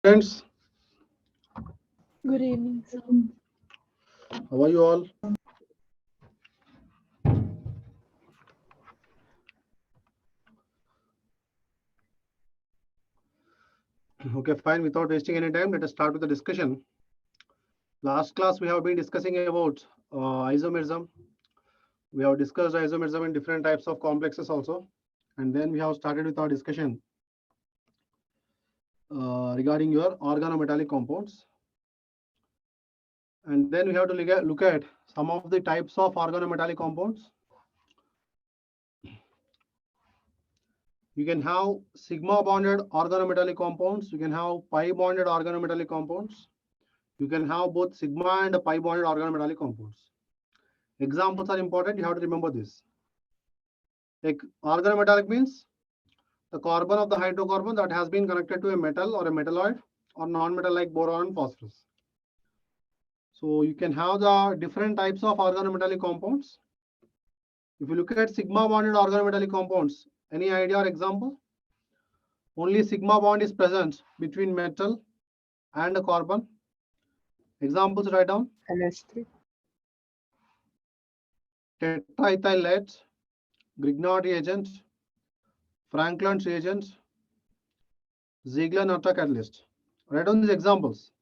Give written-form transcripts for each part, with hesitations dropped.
Students, Good evening, sir. how are you all? Okay, fine. Without wasting any time, let us start with the discussion. Last class, we have been discussing about isomerism. We have discussed isomerism in different types of complexes also. And then we have started with our discussion regarding your organometallic compounds. And then we have to look at some of the types of organometallic compounds. You can have sigma bonded organometallic compounds. You can have pi bonded organometallic compounds. You can have both sigma and pi bonded organometallic compounds. Examples are important. You have to remember this. Like organometallic means the carbon of the hydrocarbon that has been connected to a metal or a metalloid or non-metal like boron and phosphorus. So you can have the different types of organometallic compounds. If you look at sigma bonded organometallic compounds, any idea or example? Only sigma bond is present between metal and a carbon. Examples write down. NH3. Tetraethyl lead, Grignard reagent, Frankland reagent, Ziegler-Natta catalyst. Write down these examples.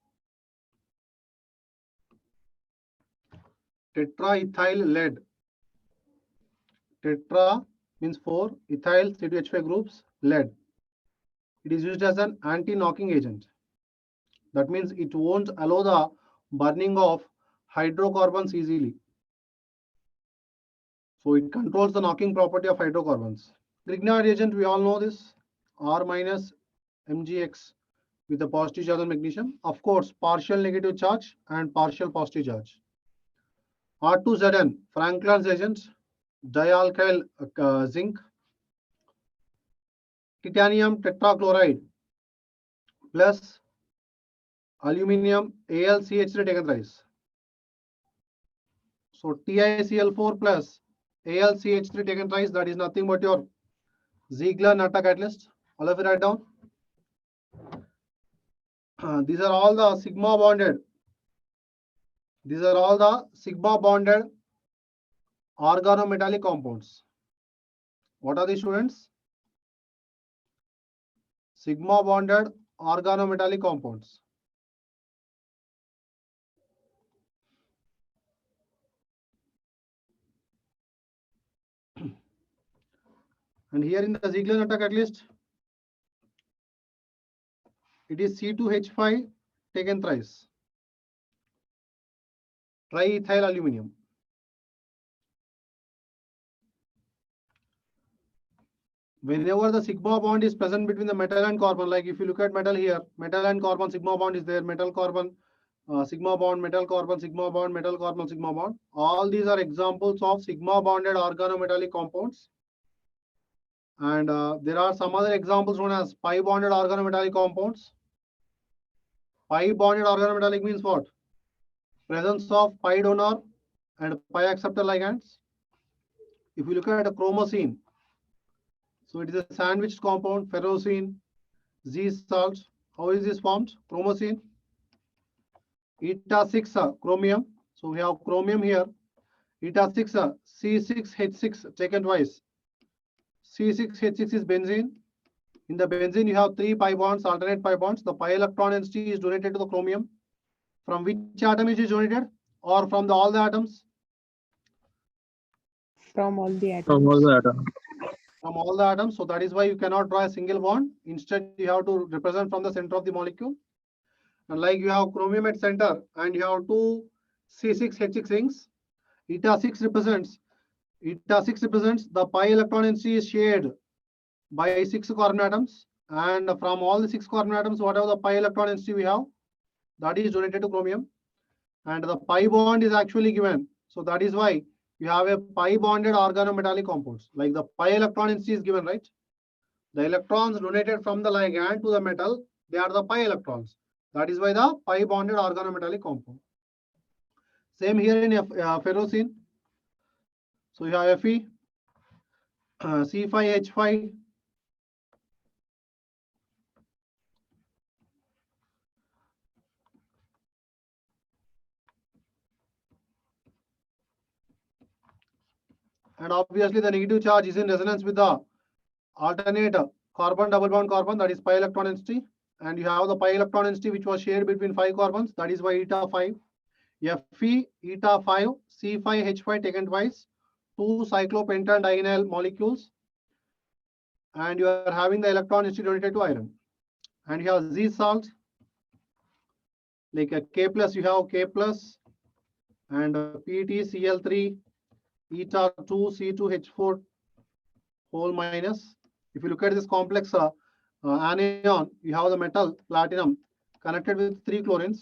Tetraethyl lead. Tetra means 4, ethyl C2H5 groups, lead. It is used as an anti-knocking agent. That means it won't allow the burning of hydrocarbons easily. So it controls the knocking property of hydrocarbons. Grignard reagent, we all know this, R minus Mgx with a positive charge on magnesium. Of course, partial negative charge and partial positive charge. R2Zn, Frankland's agent, dialkyl zinc, titanium tetrachloride plus aluminium AlCH3 taken rise. So TiCl4 plus AlCH3 taken rise, that is nothing but your Ziegler-Natta catalyst. All of you write down. These are all the sigma bonded. These are all the sigma bonded organometallic compounds. What are the students? Sigma bonded organometallic compounds. And here in the Ziegler-Natta catalyst, it is C2H5 taken thrice. Triethyl aluminium. Whenever the sigma bond is present between the metal and carbon, like if you look at metal here, metal and carbon sigma bond is there, metal carbon sigma bond, metal carbon sigma bond, metal carbon sigma bond. All these are examples of sigma bonded organometallic compounds. And there are some other examples known as pi bonded organometallic compounds. Pi bonded organometallic means what? Presence of pi donor and pi acceptor ligands. If you look at a chromosine, so it is a sandwiched compound, ferrocene, Z salt. How is this formed? Chromosine. Eta 6 chromium. So we have chromium here. Eta 6 C6H6 taken twice. C6H6 is benzene. In the benzene, you have 3 pi bonds, alternate pi bonds. The pi electron density is donated to the chromium. From which atom is it donated? Or from all the atoms? From all the atoms. From all the atoms. From all the atoms. So that is why you cannot draw a single bond. Instead, you have to represent from the center of the molecule. And like you have chromium at center and you have 2 C6H6 rings. Eta 6 represents the pi electron density is shared by 6 carbon atoms. And from all the 6 carbon atoms, whatever the pi electron density we have, that is donated to chromium. And the pi bond is actually given. So that is why you have a pi bonded organometallic compounds. Like the pi electron density is given, right? The electrons donated from the ligand to the metal, they are the pi electrons. That is why the pi bonded organometallic compound. Same here in ferrocene. So you have Fe, C5H5, and obviously the negative charge is in resonance with the alternate carbon double bond carbon, that is pi electron density, and you have the pi electron density which was shared between 5 carbons, that is why eta 5. Fe eta 5 C5H5 taken twice, 2 cyclopentadienal molecules, and you are having the electron density donated to iron. And you have Z salt, like a K plus, you have K plus, and PtCl3 eta 2 C2H4 whole minus. If you look at this complex anion, you have the metal platinum connected with 3 chlorines.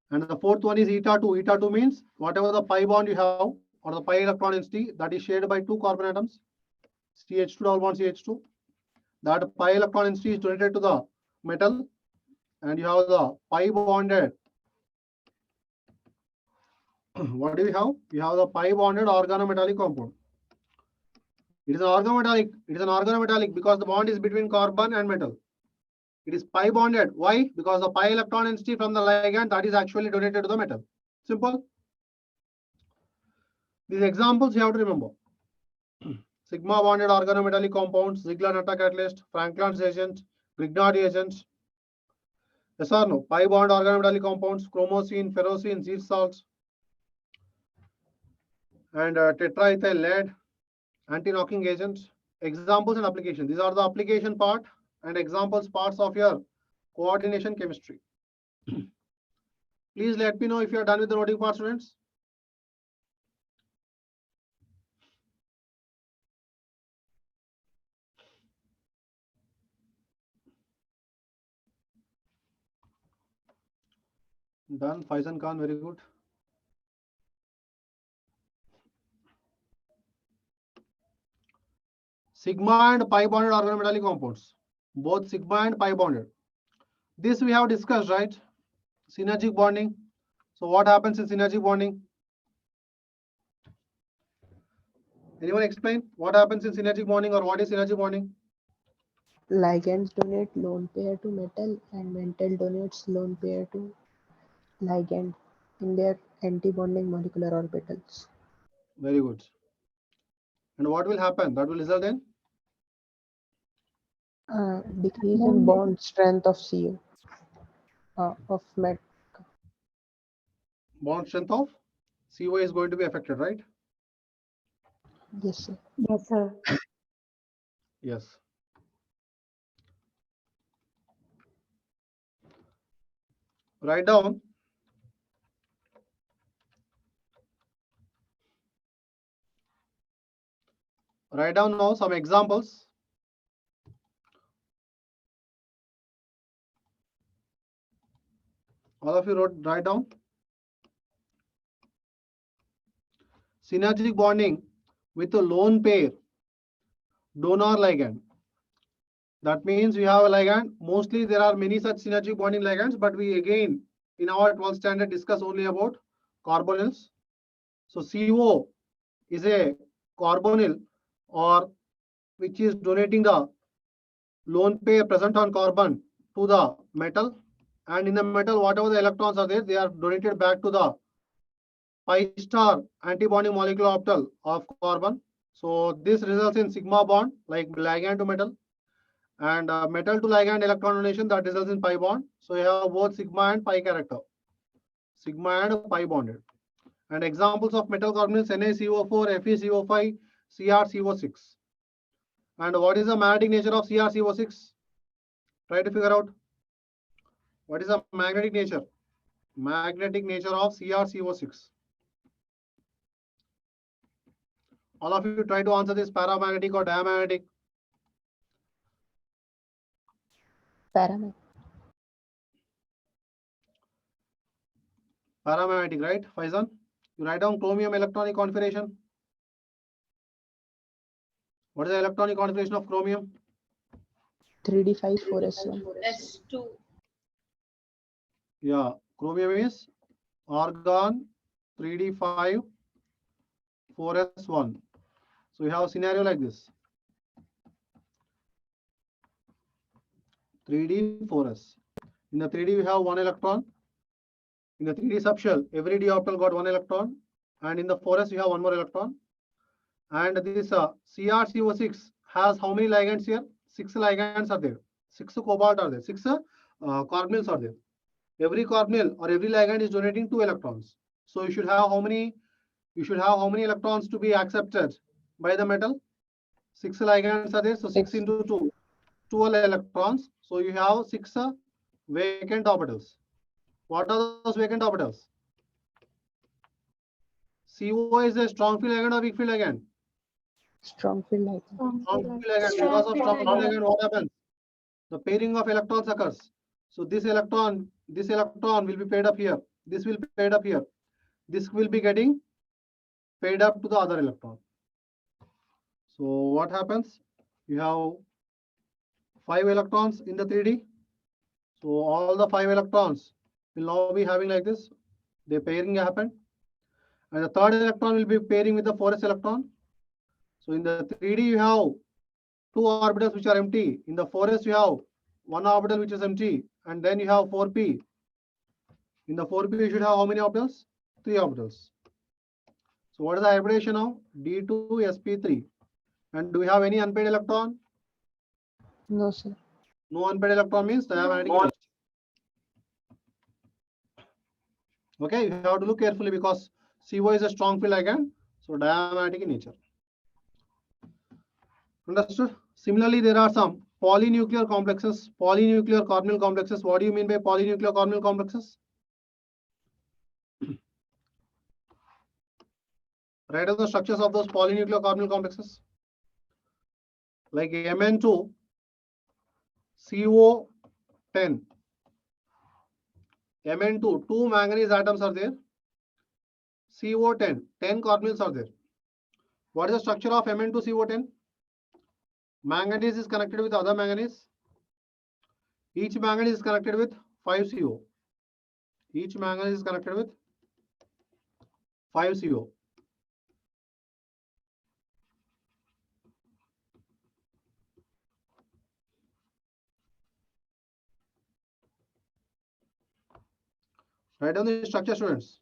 And the fourth one is eta 2. Eta 2 means whatever the pi bond you have or the pi electron density that is shared by 2 carbon atoms, CH2 double bond CH2. That pi electron density is donated to the metal, and you have the pi bonded. What do you have? You have the pi bonded organometallic compound. It is an organometallic. It is an organometallic because the bond is between carbon and metal. It is pi bonded. Why? Because the pi electron density from the ligand that is actually donated to the metal. Simple. These examples you have to remember. Sigma bonded organometallic compounds, Ziegler-Natta catalyst, Frankland's agent, Grignard reagent. Yes or no? Pi bond organometallic compounds, chromosine, ferrocene, Z salts, and tetraethyl lead, anti-knocking agents. Examples and application. These are the application part and examples parts of your coordination chemistry. Please let me know if you are done with the noting part, students. Done. Faizan Khan, very good. Sigma and pi bonded organometallic compounds. Both sigma and pi bonded. This we have discussed, right? Synergic bonding. So what happens in synergic bonding? Anyone explain what happens in synergic bonding, or what is synergic bonding? Ligands donate lone pair to metal and metal donates lone pair to ligand in their antibonding molecular orbitals. Very good. And what will happen? That will result in Decrease in bond strength of CO of met. bond strength of CO is going to be affected, right? Yes, sir. Yes, sir. Yes. Write down. Write down now some examples. All of you write down. Synergistic bonding with a lone pair donor ligand. That means we have a ligand. Mostly there are many such synergistic bonding ligands, but we again in our 12th standard discuss only about carbonyls. So CO is a carbonyl, or which is donating the lone pair present on carbon to the metal, and in the metal whatever the electrons are there, they are donated back to the pi star antibonding molecular orbital of carbon. So this results in sigma bond, like ligand to metal, and metal to ligand electron donation, that results in pi bond. So you have both sigma and pi character, sigma and pi bonded. And examples of metal carbonyls: NaCO4, FeCO5, CrCO6. And what is the magnetic nature of CrCO6? Try to figure out what is the magnetic nature. Magnetic nature of CrCO6. All of you try to answer this: paramagnetic or diamagnetic? Paramagnetic. Paramagnetic, right, Faizan? You write down chromium electronic configuration. What is the electronic configuration of chromium? 3d5 S2. Yeah, chromium is argon 3d5 4s1. So you have a scenario like this: 3d 4s. In the 3d we have one electron. In the 3d subshell, every d orbital got one electron, and in the 4s you have one more electron. And this CrCO6 has how many ligands here? 6 ligands are there. 6 cobalt are there. 6 carbonyls are there. Every carbonyl or every ligand is donating 2 electrons. So you should have how many? You should have how many electrons to be accepted by the metal? 6 ligands are there. So 6 Six. into 2, 12 electrons. So you have 6 vacant orbitals. What are those vacant orbitals? CO is a strong field ligand or weak field ligand? Strong field ligand. Strong field ligand. Because of strong field ligand, what happens? The pairing of electrons occurs. So this electron will be paired up here. This will be paired up here. This will be getting paired up to the other electron. So what happens? You have 5 electrons in the 3D. So all the 5 electrons will now be having like this. The pairing happened. And the third electron will be pairing with the 4s electron. So in the 3D you have 2 orbitals which are empty. In the 4s you have 1 orbital which is empty. And then you have 4p. In the 4p you should have how many orbitals? 3 orbitals. So what is the hybridization now? D2sp3. And do we have any unpaired electron? No, sir. No unpaired electron means diabatic nature. Okay, you have to look carefully because CO is a strong field ligand, so diabatic in nature. Understood? Similarly, there are some polynuclear complexes, polynuclear carbonyl complexes. What do you mean by polynuclear carbonyl complexes? Write down the structures of those polynuclear carbonyl complexes. Like Mn2, CO10. Mn2, 2 manganese atoms are there. CO10, 10 carbonyls are there. What is the structure of Mn2 CO10? Manganese is connected with other manganese. Each manganese is connected with 5 CO. Each manganese is connected with 5 CO. Write down the structure, students.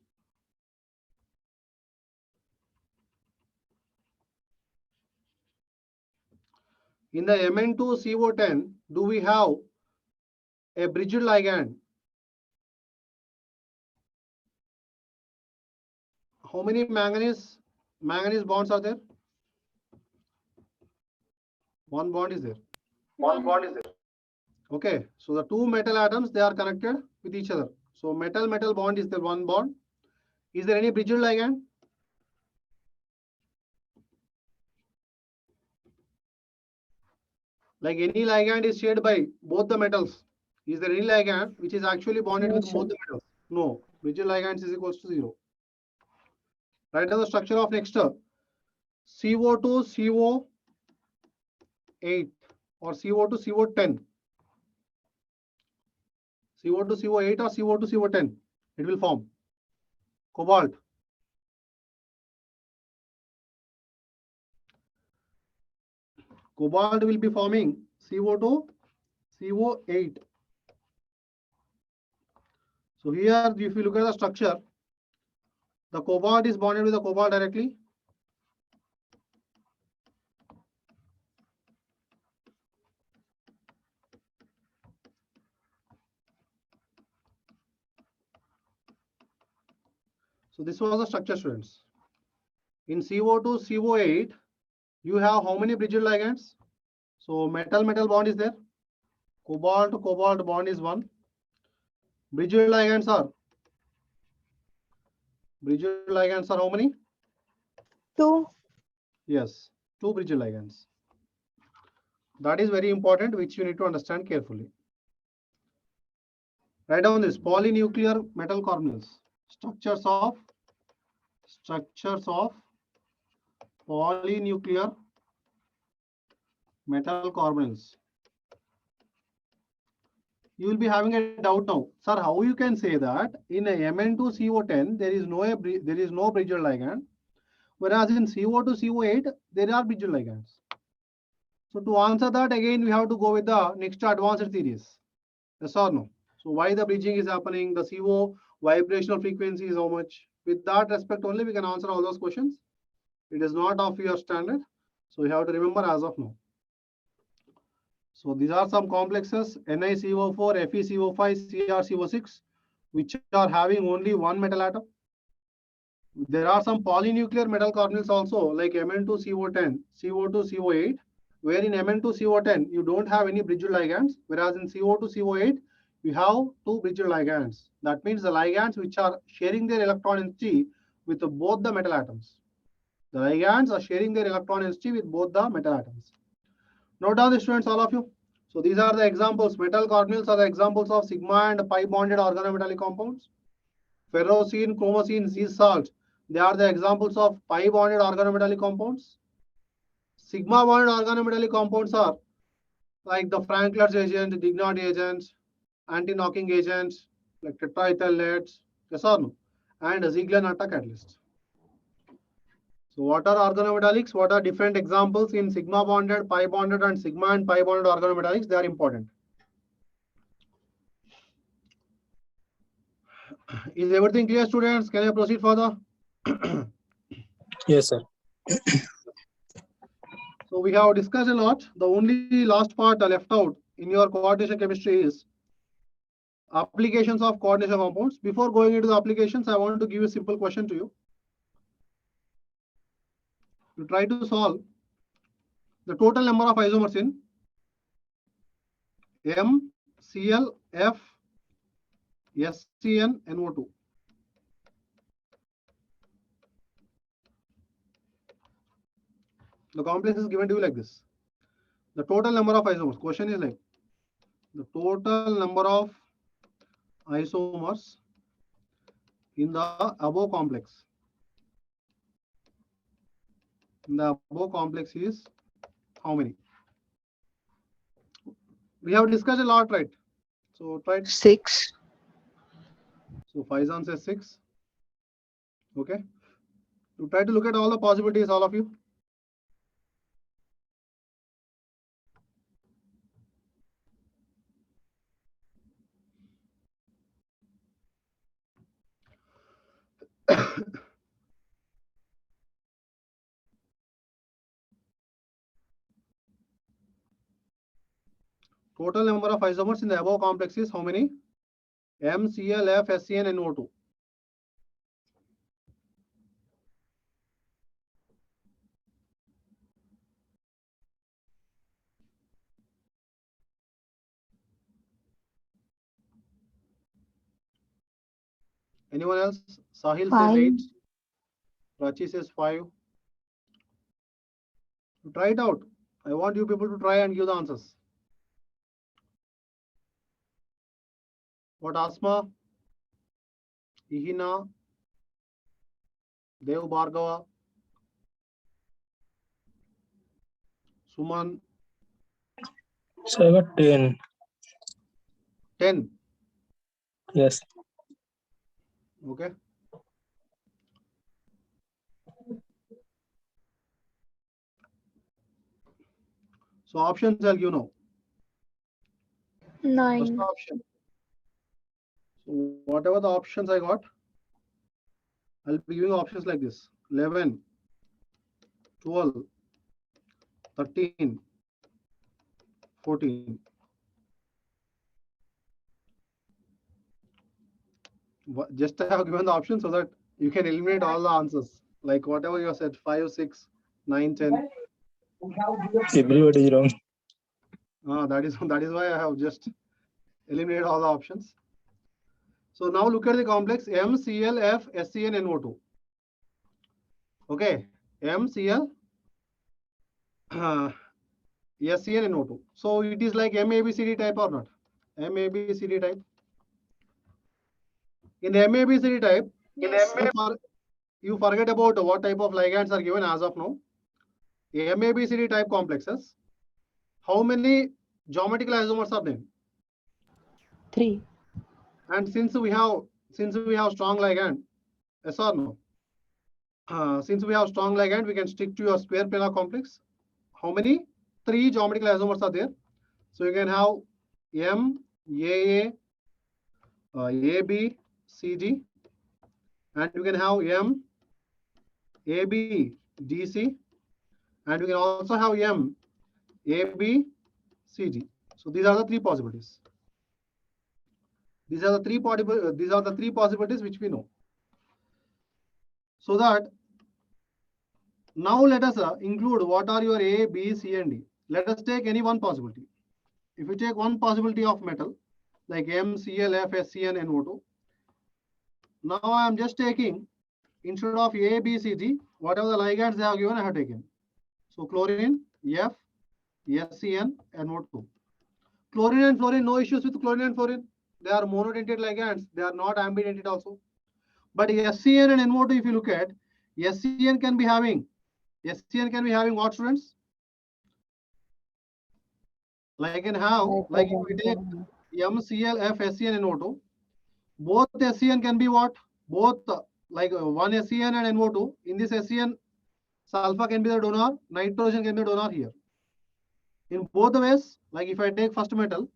In the Mn2CO10, do we have a bridged ligand? How many manganese bonds are there? One bond is there. One bond is there. Okay, so the 2 metal atoms, they are connected with each other. So metal bond is the one bond. Is there any bridged ligand? Like any ligand is shared by both the metals. Is there any ligand which is actually bonded No, with sir. both the metals? No. Bridged ligands is equals to 0. Write down the structure of next CO2CO8 or CO2CO10. CO2CO8 or CO2CO10. It will form cobalt. Cobalt will be forming CO2CO8. So here, if you look at the structure, the cobalt is bonded with the cobalt directly. So this was the structure, students. In CO2CO8, you have how many bridged ligands? So metal bond is there. Cobalt bond is 1. Bridged ligands are how many? 2. Yes, 2 bridged ligands. That is very important, which you need to understand carefully. Write down this polynuclear metal carbonyls. Structures of polynuclear metal carbonyls. You will be having a doubt now, sir. How you can say that in a Mn2CO10 there is no bridged ligand, whereas in CO2CO8 there are bridged ligands? So to answer that, again we have to go with the next advanced theories. Yes or no? So why the bridging is happening? The CO vibrational frequency is how much? with that respect only we can answer all those questions. It is not of your standard. So you have to remember as of now. So these are some complexes NiCO4, FeCO5, CrCO6, which are having only one metal atom. There are some polynuclear metal carbonyls also, like Mn2CO10, CO2CO8, where in Mn2CO10 you don't have any bridged ligands, whereas in CO2CO8 you have two bridged ligands. That means the ligands which are sharing their electron density with both the metal atoms. The ligands are sharing their electron density with both the metal atoms. Note down the students, all of you. So these are the examples. Metal carbonyls are the examples of sigma and pi bonded organometallic compounds. Ferrocene, chromocene, Z salt, they are the examples of pi bonded organometallic compounds. Sigma bonded organometallic compounds are like the Franklin's agent, Grignard agent, anti-knocking agents like tetraethyl leads, yes or no, and Ziegler-Natta catalyst. So what are organometallics? What are different examples in sigma bonded, pi bonded, and sigma and pi bonded organometallics? They are important. Is everything clear, students? Can I proceed further? Yes, sir. So we have discussed a lot. The only last part left out in your coordination chemistry is applications of coordination compounds. Before going into the applications, I want to give a simple question to you. You try to solve the total number of isomers in MCl, SCN, NO2. The complex is given to you like this. The total number of isomers. Question is like the total number of isomers in the above complex. In the above complex is how many? We have discussed a lot, right? So try. 6. So Faizan says 6. Okay. You try to look at all the possibilities, all of you. Total number of isomers in the above complex is how many? MCl, F, SCN, NO2. Anyone else? Sahil says 8. Prachi says 5. Try it out. I want you people to try and give the answers. What Asma, Ihina, Dev Bhargava, Suman, So I got 10. 10. Yes. Okay. So options I'll give now. 9. First option. So whatever the options I got, I'll be giving options like this: 11, 12, 13, 14. Just I have given the option so that you can eliminate all the answers. Like whatever you said, 5, 6, 9, 10. Everybody is wrong. That is why I have just eliminated all the options. So now look at the complex MClF SCN NO2. Okay, MCl SCN NO2. So it is like MABCD type or not? MABCD type. In the MABCD type, you forget about what type of ligands are given as of now. MABCD type complexes. How many geometrical isomers are there? 3. And since we have strong ligand, yes or no? Since we have strong ligand, we can stick to your square planar complex. How many? 3 geometrical isomers are there. So you can have M, AA, AB, CD, and you can have M, AB, DC, and you can also have M, AB, CG. So these are the three possibilities. These are the three possibilities which we know. So that now let us include what are your A, B, C, and D. Let us take any one possibility. If you take one possibility of metal like MCl, FSCN, NO2, now I am just taking, instead of A, B, C, G, whatever the ligands they have given, I have taken. So chlorine, F, SCN, NO2. Chlorine and fluorine, no issues with chlorine and fluorine. They are monodentate ligands. They are not ambidentate also. But SCN and NO2, if you look at, SCN can be having what, students? Like in how, like if we take MCl, FSCN, NO2, both SCN can be what? Both one SCN and NO2. In this SCN, sulfur can be the donor, nitrogen can be the donor here. In both the ways, like if I take first metal,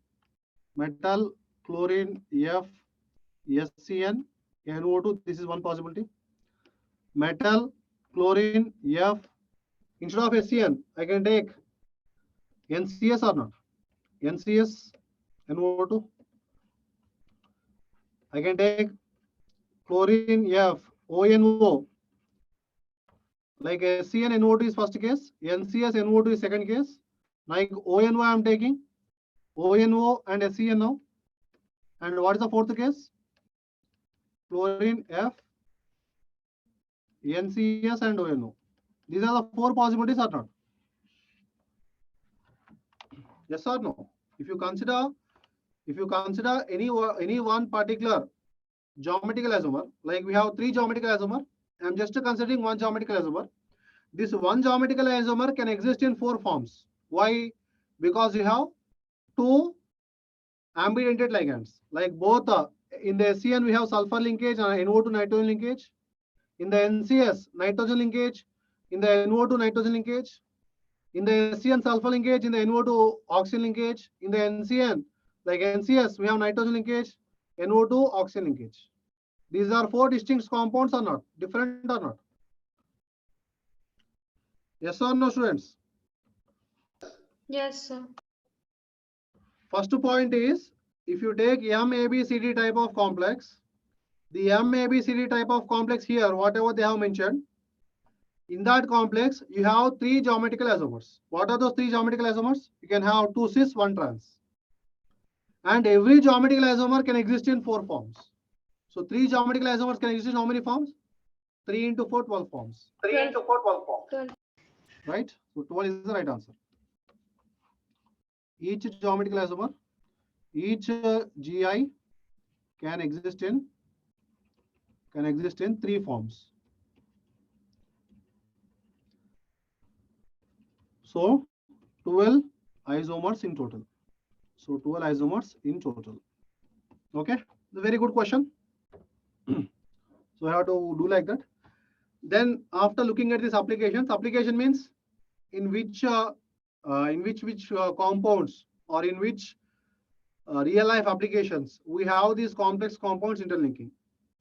chlorine, F, SCN, NO2, this is one possibility. Metal, chlorine, F, instead of SCN, I can take NCS or not? NCS, NO2. I can take chlorine, F, ONO. Like SCN, NO2 is first case, NCS, NO2 is second case. Like ONO I am taking, ONO and SCN now. And what is the fourth case? Chlorine, F, NCS and ONO. These are the four possibilities or not? Yes or no? If you consider any one particular geometrical isomer, like we have three geometrical isomer, I am just considering one geometrical isomer. This one geometrical isomer can exist in four forms. Why? Because you have two ambidentate ligands. Like both in the SCN we have sulfur linkage and NO2 nitrogen linkage. In the NCS, nitrogen linkage. In the NO2 nitrogen linkage. In the SCN sulfur linkage, in the NO2 oxygen linkage. In the NCN, like NCS, we have nitrogen linkage, NO2 oxygen linkage. These are four distinct compounds or not? Different or not? Yes or no, students? Yes, sir. First point is, if you take MABCD type of complex, the MABCD type of complex here, whatever they have mentioned, in that complex, you have three geometrical isomers. What are those three geometrical isomers? You can have two cis, one trans. And every geometrical isomer can exist in four forms. So three geometrical isomers can exist in how many forms? 3 into 4, 12 forms. 3 into 4, 12 forms. 12. Right? So 12 is the right answer. Each geometrical isomer, each GI can exist in three forms. So 12 isomers in total. So 12 isomers in total. Okay, a very good question. So I have to do like that. Then after looking at this application means in which compounds or in which real life applications we have these complex compounds interlinking.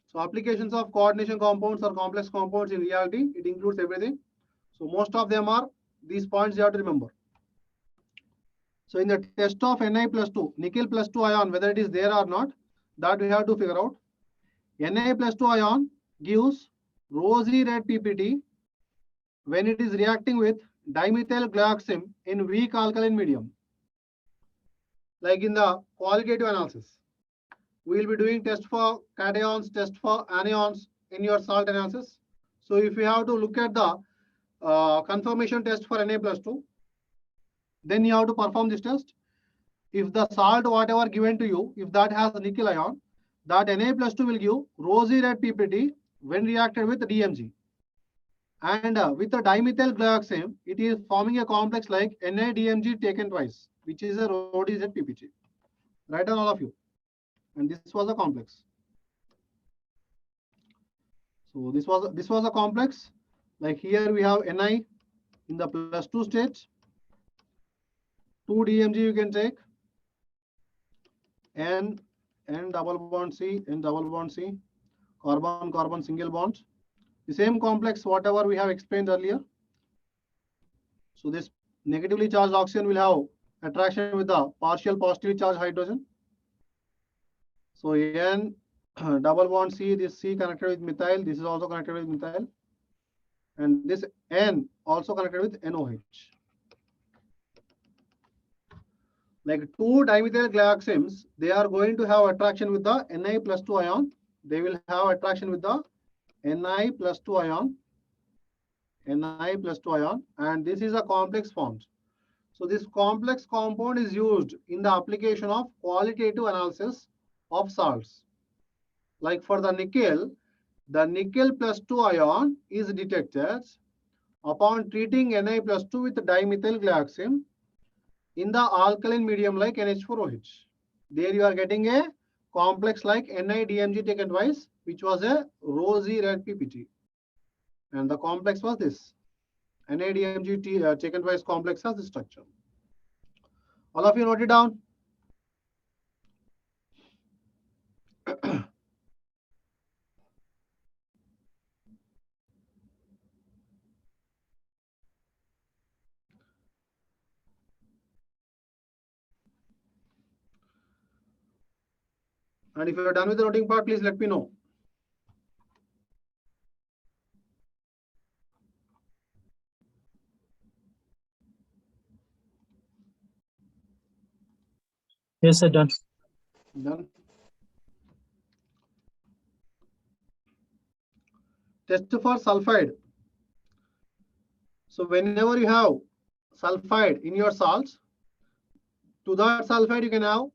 So applications of coordination compounds or complex compounds in reality, it includes everything. So most of them are these points you have to remember. So in the test of Na+2, nickel +2 ion, whether it is there or not, that we have to figure out. Na+2 ion gives rosy red PPT when it is reacting with dimethyl glyoxime in weak alkaline medium. Like in the qualitative analysis, we will be doing test for cations, test for anions in your salt analysis. So if you have to look at the confirmation test for Na+2, then you have to perform this test. If the salt whatever given to you, if that has nickel ion, that Na+2 will give rosy red PPT when reacted with DMG. And with the dimethyl glyoxime, it is forming a complex like NaDMG taken twice, which is a rosy red PPT. Write down all of you. And this was a complex. So this was a complex. Like here we have Ni in the +2 state. 2 DMG you can take. N double bond C, N double bond C. carbon single bond. The same complex, whatever we have explained earlier. So this negatively charged oxygen will have attraction with the partial positively charged hydrogen. So N double bond C, this C connected with methyl, this is also connected with methyl. And this N also connected with NOH. Like two dimethyl glyoximes, they are going to have attraction with the Ni+2 ion. They will have attraction with the Ni+2 ion. Ni+2 ion, and this is a complex formed. So this complex compound is used in the application of qualitative analysis of salts. Like for the nickel +2 ion is detected upon treating Ni+2 with dimethyl glyoxime in the alkaline medium like NH4OH. There you are getting a complex like NiDMG taken twice, which was a rosy red PPT. And the complex was this. NiDMG taken twice complex has this structure. All of you note it down. And if you are done with the noting part, please let me know. Yes, sir, done. Done. Test for sulfide. So whenever you have sulfide in your salts, to that sulfide you can have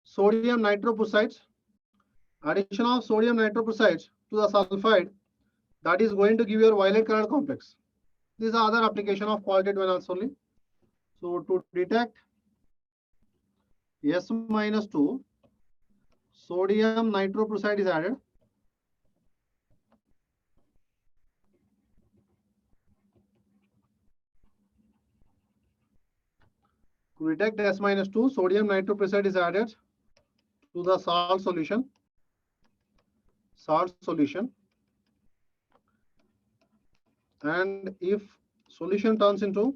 sodium nitroprusside. Addition of sodium nitroprusside to the sulfide, that is going to give you a violet colored complex. This is other application of qualitative analysis only. So to detect S-2, sodium nitroprusside is added. To detect S-2, sodium nitroprusside is added to the salt solution. And if solution turns into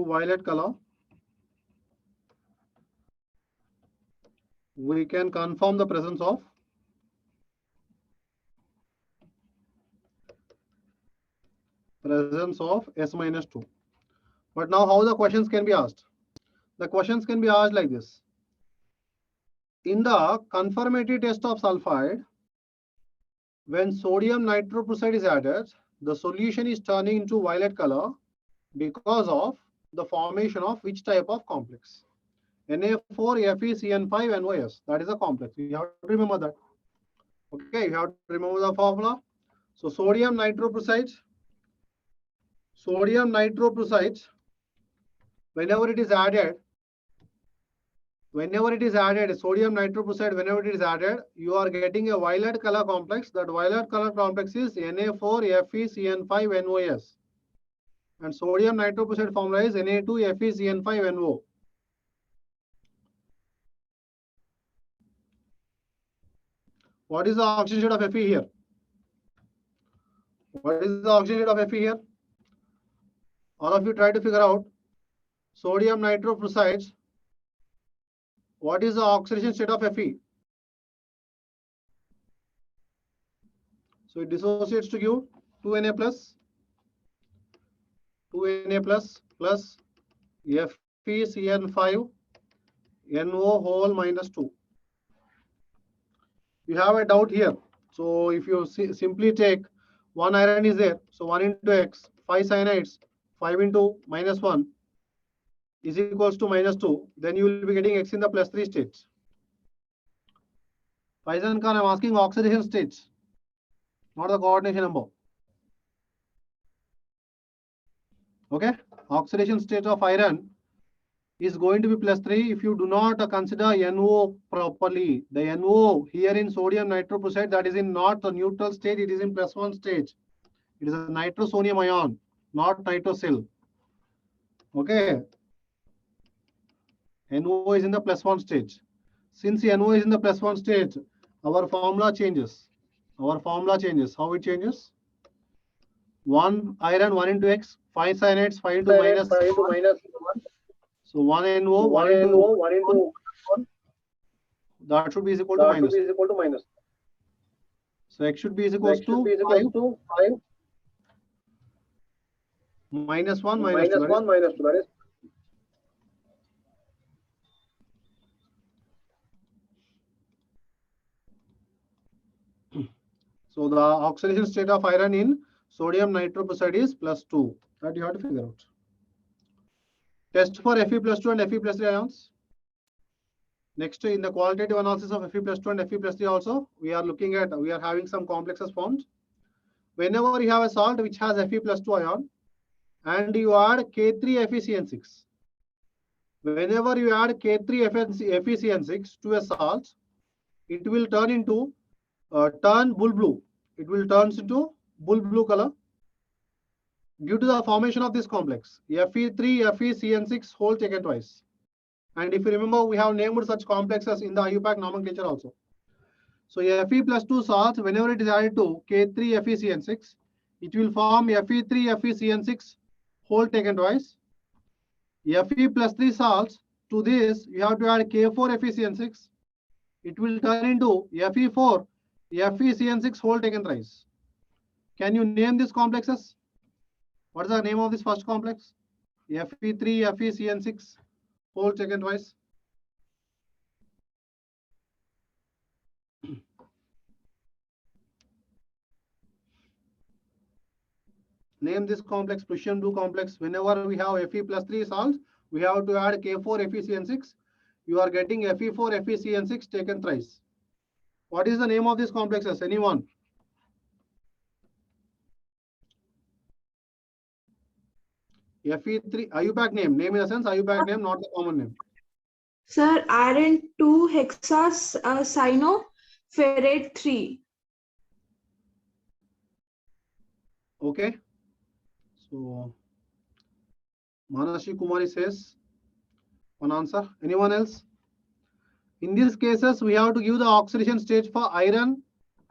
violet color, we can confirm the presence of S-2. But now how the questions can be asked? The questions can be asked like this. In the confirmatory test of sulfide, when sodium nitroprusside is added, the solution is turning into violet color because of the formation of which type of complex? Na4FeCN5NOS. That is a complex. You have to remember that. Okay, you have to remember the formula. So sodium nitroprusside, whenever it is added, sodium nitroprusside, whenever it is added, you are getting a violet color complex. That violet color complex is Na4FeCN5NOS. And sodium nitroprusside formula is Na2FeCN5NO. What is the oxygen state of Fe here? What is the oxygen state of Fe here? All of you try to figure out sodium nitroprusside. What is the oxidation state of Fe? So it dissociates to give 2Na plus plus FeCN5 NO whole minus 2. You have a doubt here. So if you simply take one iron is there, so 1 into X, 5 cyanides, 5 into minus 1 is equals to minus 2, then you will be getting X in the plus 3 states. Faizan Khan, I'm asking oxidation states, not the coordination number. Okay, oxidation state of iron is going to be plus 3 if you do not consider NO properly. The NO here in sodium nitroprusside, that is in not the neutral state, it is in plus 1 state. It is a nitrosonium ion, not nitrosyl. Okay. NO is in the plus 1 stage. since NO is in the +1 state, our formula changes. Our formula changes. How it changes? 1 iron 1 into X, 5 cyanides 5 into minus 5 into 1. minus 1. So 1 NO 1 1 into NO 1 into 1. that should be is equal to That should minus. be is equal to minus. So X should be is So equals X should to be is 5 equal to 5 minus 1 minus 2. minus That is 1 minus 2. That is so the oxidation state of iron in sodium nitroprusside is +2. That you have to figure out. Test for Fe+2 and Fe+3 ions. Next, in the qualitative analysis of Fe+2 and Fe+3 also, we are having some complexes formed. Whenever you have a salt which has Fe+2 ion and you add K3FeCN6. Whenever you add K3FeCN6 to a salt, it will turn bull blue. It will turn into bull blue color due to the formation of this complex, Fe3FeCN6 whole taken twice. And if you remember, we have named such complexes in the IUPAC nomenclature also. So Fe+2 salts, whenever it is added to K3FeCN6, it will form Fe3FeCN6 whole taken twice. Fe+3 salts, to this you have to add K4FeCN6. It will turn into Fe4FeCN6 whole taken thrice. Can you name these complexes? What is the name of this first complex? Fe3FeCN6 whole taken twice. Name this complex, Prussian blue complex. Whenever we have Fe+3 salts, we have to add K4FeCN6. You are getting Fe4FeCN6 taken thrice. What is the name of these complexes? Anyone? Fe3 IUPAC name in a sense, IUPAC name, not the common name. Sir, iron 2 hexacyanoferrate 3. Okay. So Manashi Kumari says one answer. Anyone else? In these cases, we have to give the oxidation stage for iron,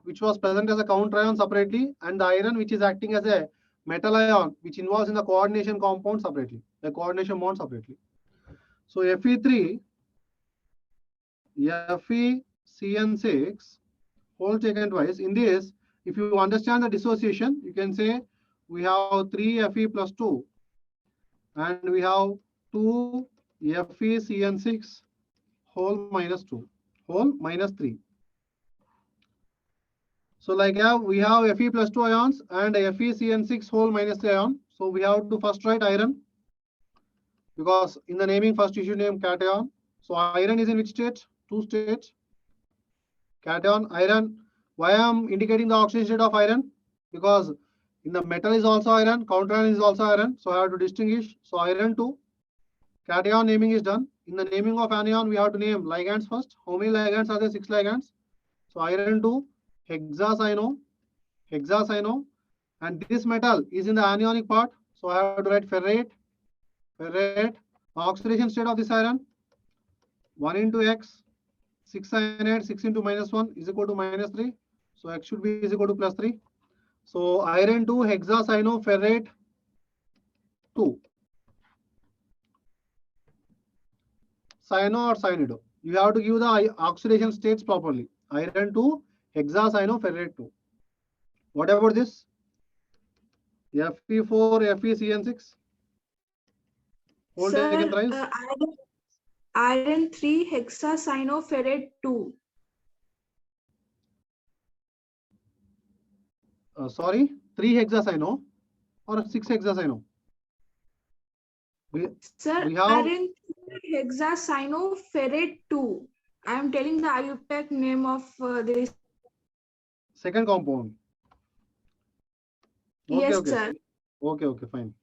which was present as a counter ion separately, and the iron which is acting as a metal ion, which involves in the coordination compound separately, the coordination bond separately. So Fe3, FeCN6 whole taken twice. In this, if you understand the dissociation, you can say we have 3 Fe+2 and we have 2 FeCN6 whole minus 2 whole minus 3. So like we have Fe+2 ions and FeCN6 whole minus 3 ion. So we have to first write iron, because in the naming first you should name cation. So iron is in which state? 2 states. Cation, iron. Why I am indicating the oxidation state of iron? Because in the metal is also iron, counter ion is also iron. So I have to distinguish. So iron 2. Cation naming is done. In the naming of anion, we have to name ligands first. How many ligands are there? 6 ligands. So iron 2, hexacyano, and this metal is in the anionic part. So I have to write ferrate. Oxidation state of this iron, 1 into X, 6 cyanide, 6 into minus 1 is equal to minus 3. So X should be is equal to +3. So iron 2 hexacyanoferrate 2. Cyano or cyanido. You have to give the oxidation states properly. Iron 2 hexacyanoferrate 2. What about this? Fe4 FeCN6 whole taken thrice. Iron 3 hexacyanoferrate 2. Sorry, 3 hexacyano or 6 hexacyano? Sir, we have iron 3 hexacyanoferrate 2. I am telling the IUPAC name of this. second compound. Okay, Yes, okay. sir. Okay, fine.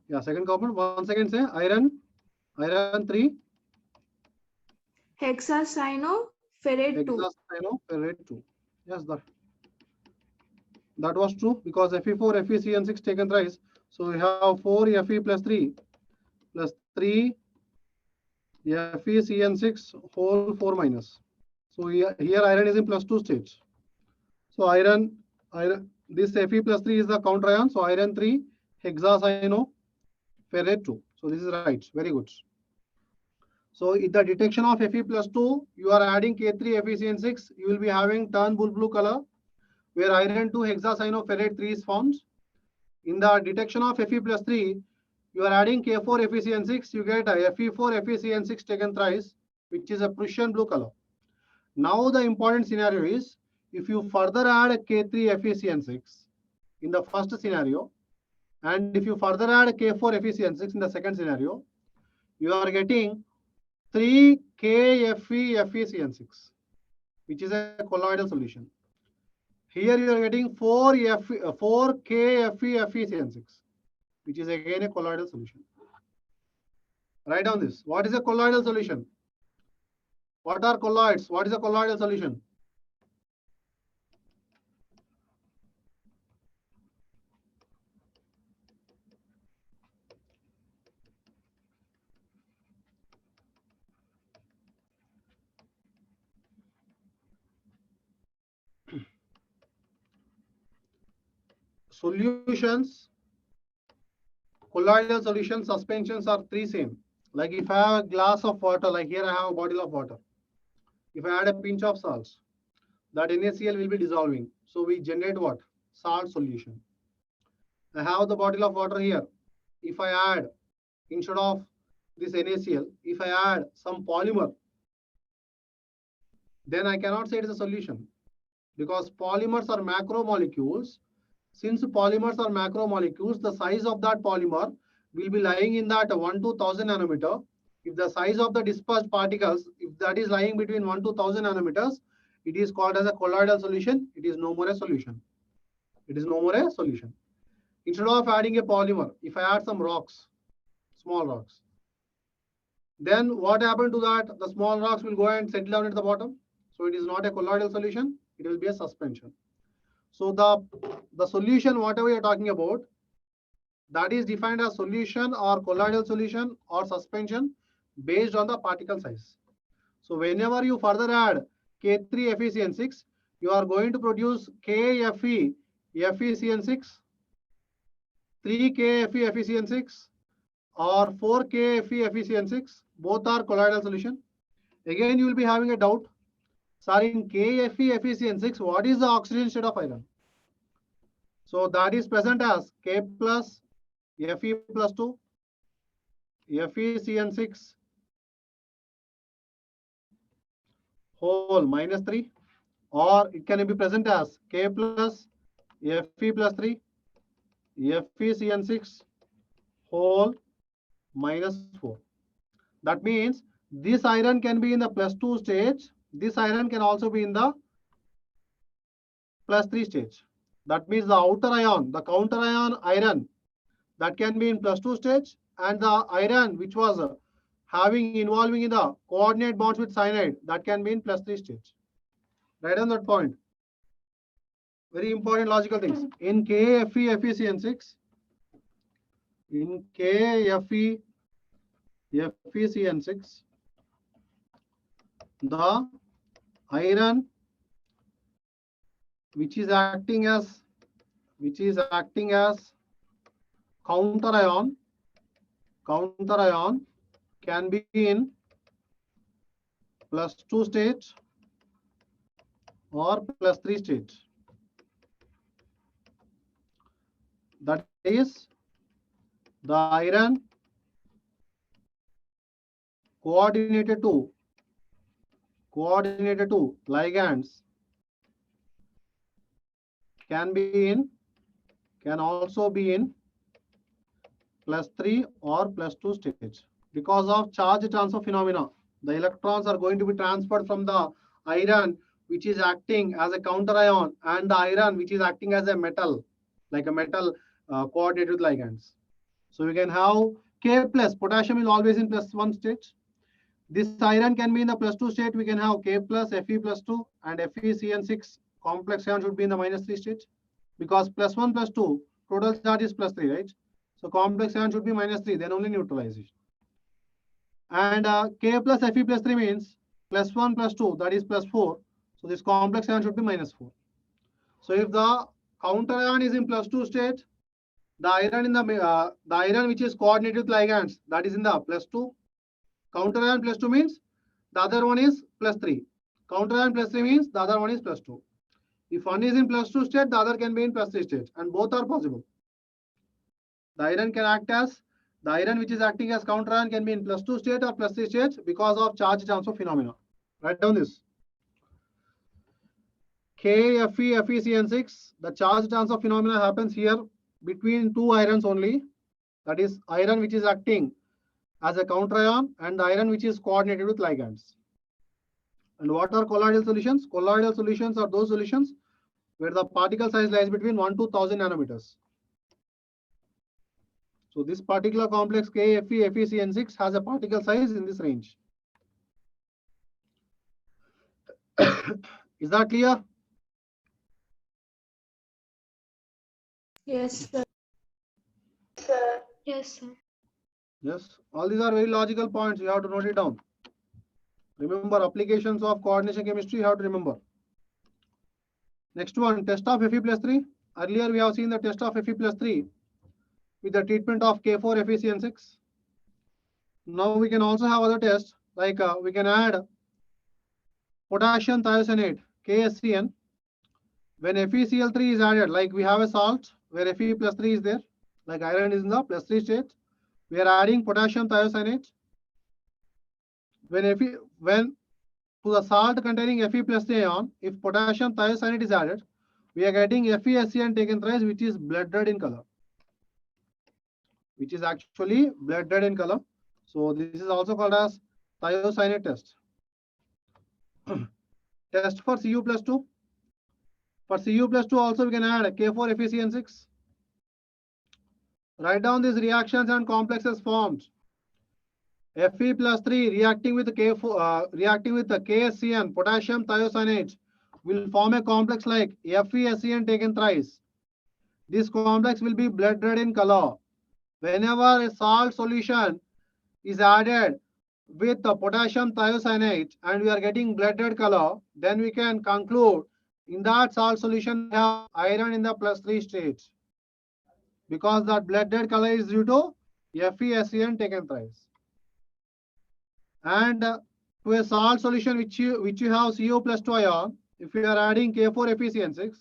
Yeah, second compound. Once again say iron 3 Hexacyanoferrate 2. hexacyanoferrate 2. Yes, that was true, because Fe4 FeCN6 taken thrice. So we have 4 Fe+3 plus 3 FeCN6 whole 4 minus. So here iron is in +2 stage. So iron, this Fe plus 3 is the counter ion. So iron 3 hexacyanoferrate 2. So this is right. Very good. So in the detection of Fe plus 2, you are adding K3 FeCN6. You will be having turn bull blue color, where iron 2 hexacyanoferrate 3 is found. In the detection of Fe plus 3, you are adding K4 FeCN6. You get a Fe4 FeCN6 taken thrice, which is a Prussian blue color. Now the important scenario is, if you further add K3 FeCN6 in the first scenario, and if you further add K4 FeCN6 in the second scenario, you are getting 3 KFe FeCN6, which is a colloidal solution. Here you are getting 4 KFe FeCN6, which is again a colloidal solution. Write down this. What is a colloidal solution? What are colloids? What is a colloidal solution? Solutions, colloidal solutions, suspensions are three same. Like if I have a glass of water, like here I have a bottle of water. If I add a pinch of salt, that NaCl will be dissolving. So we generate what? Salt solution. I have the bottle of water here. If I add, instead of this NaCl, if I add some polymer, then I cannot say it is a solution, because polymers are macromolecules. Since polymers are macromolecules, the size of that polymer will be lying in that 1 to 1000 nanometer. If the size of the dispersed particles, if that is lying between 1 to 1000 nanometers, it is called as a colloidal solution. It is no more a solution. It is no more a solution. Instead of adding a polymer, if I add some rocks, small rocks, then what happened to that? The small rocks will go and settle down at the bottom. So it is not a colloidal solution. It will be a suspension. So the solution, whatever you're talking about, that is defined as solution or colloidal solution or suspension based on the particle size. So whenever you further add K3 FeCN6, you are going to produce KFe FeCN6, 3 KFe FeCN6, or 4 KFe FeCN6. Both are colloidal solution. Again, you will be having a doubt. Sir, in KFe FeCN6, what is the oxygen state of iron? So that is present as K plus Fe plus 2, FeCN6 whole minus 3, or it can be present as K plus Fe plus 3, FeCN6 whole minus 4. That means this iron can be in the +2 stage. This iron can also be in the +3 stage. That means the outer ion, the counter ion iron, that can be in +2 stage, and the iron which was involving in the coordinate bonds with cyanide, that can be in +3 stage. Right on that point. Very important logical things. In KFe FeCN6, in KFe FeCN6, the iron which is acting as counter ion can be in +2 state or +3 state. That is, the iron coordinated to ligands can also be in +3 or +2 stage. Because of charge transfer phenomena, the electrons are going to be transferred from the iron which is acting as a counter ion and the iron which is acting as a metal, like a metal coordinated with ligands. So we can have K plus, potassium is always in +1 state. This iron can be in the +2 state. We can have K plus, Fe plus 2, and FeCN6 complex ion should be in the -3 state, because +1 + 2 total charge is +3, right? So complex ion should be -3, then only neutralization. And K plus Fe plus 3 means plus 1 plus 2, that is plus 4. So this complex ion should be minus 4. So if the counter ion is in plus 2 state, the iron which is coordinated with ligands, that is in the plus 2. Counter ion plus 2 means the other one is plus 3. Counter ion plus 3 means the other one is plus 2. If one is in plus 2 state, the other can be in plus 3 state, and both are possible. The iron can act as, the iron which is acting as counter ion can be in plus 2 state or plus 3 states because of charge transfer phenomena. Write down this. KFe, FeCN6, the charge transfer phenomena happens here between two irons only. That is iron which is acting as a counter ion and the iron which is coordinated with ligands. And what are colloidal solutions? Colloidal solutions are those solutions where the particle size lies between 1 to 1000 nanometers. So this particular complex KFe, FeCN6 has a particle size in this range. Is that clear? Yes, sir. Yes, sir. Yes, all these are very logical points. You have to note it down. Remember, applications of coordination chemistry, you have to remember. Next one, test of Fe plus 3. Earlier, we have seen the test of Fe plus 3 with the treatment of K4 FeCN6. Now we can also have other tests, like we can add potassium thiocyanate, KSCN. When FeCl3 is added, like we have a salt where Fe plus 3 is there, like iron is in the plus 3 state, we are adding potassium thiocyanate. When to the salt containing Fe plus 3 ion, if potassium thiocyanate is added, we are getting FeSCN taken thrice, which is blood red in color. Which is actually blood red in color. So this is also called as thiocyanate test. Test for Cu plus 2. For Cu plus 2 also we can add K4 FeCN6. Write down these reactions and complexes formed. Fe plus 3 reacting with K4, reacting with the KSCN, potassium thiocyanate, will form a complex like FeSCN taken thrice. This complex will be blood red in color. Whenever a salt solution is added with the potassium thiocyanate and we are getting blood red color, then we can conclude in that salt solution we have iron in the plus 3 state. Because that blood red color is due to FeSCN taken thrice. And to a salt solution which you have Cu plus 2 ion, if we are adding K4 FeCN6,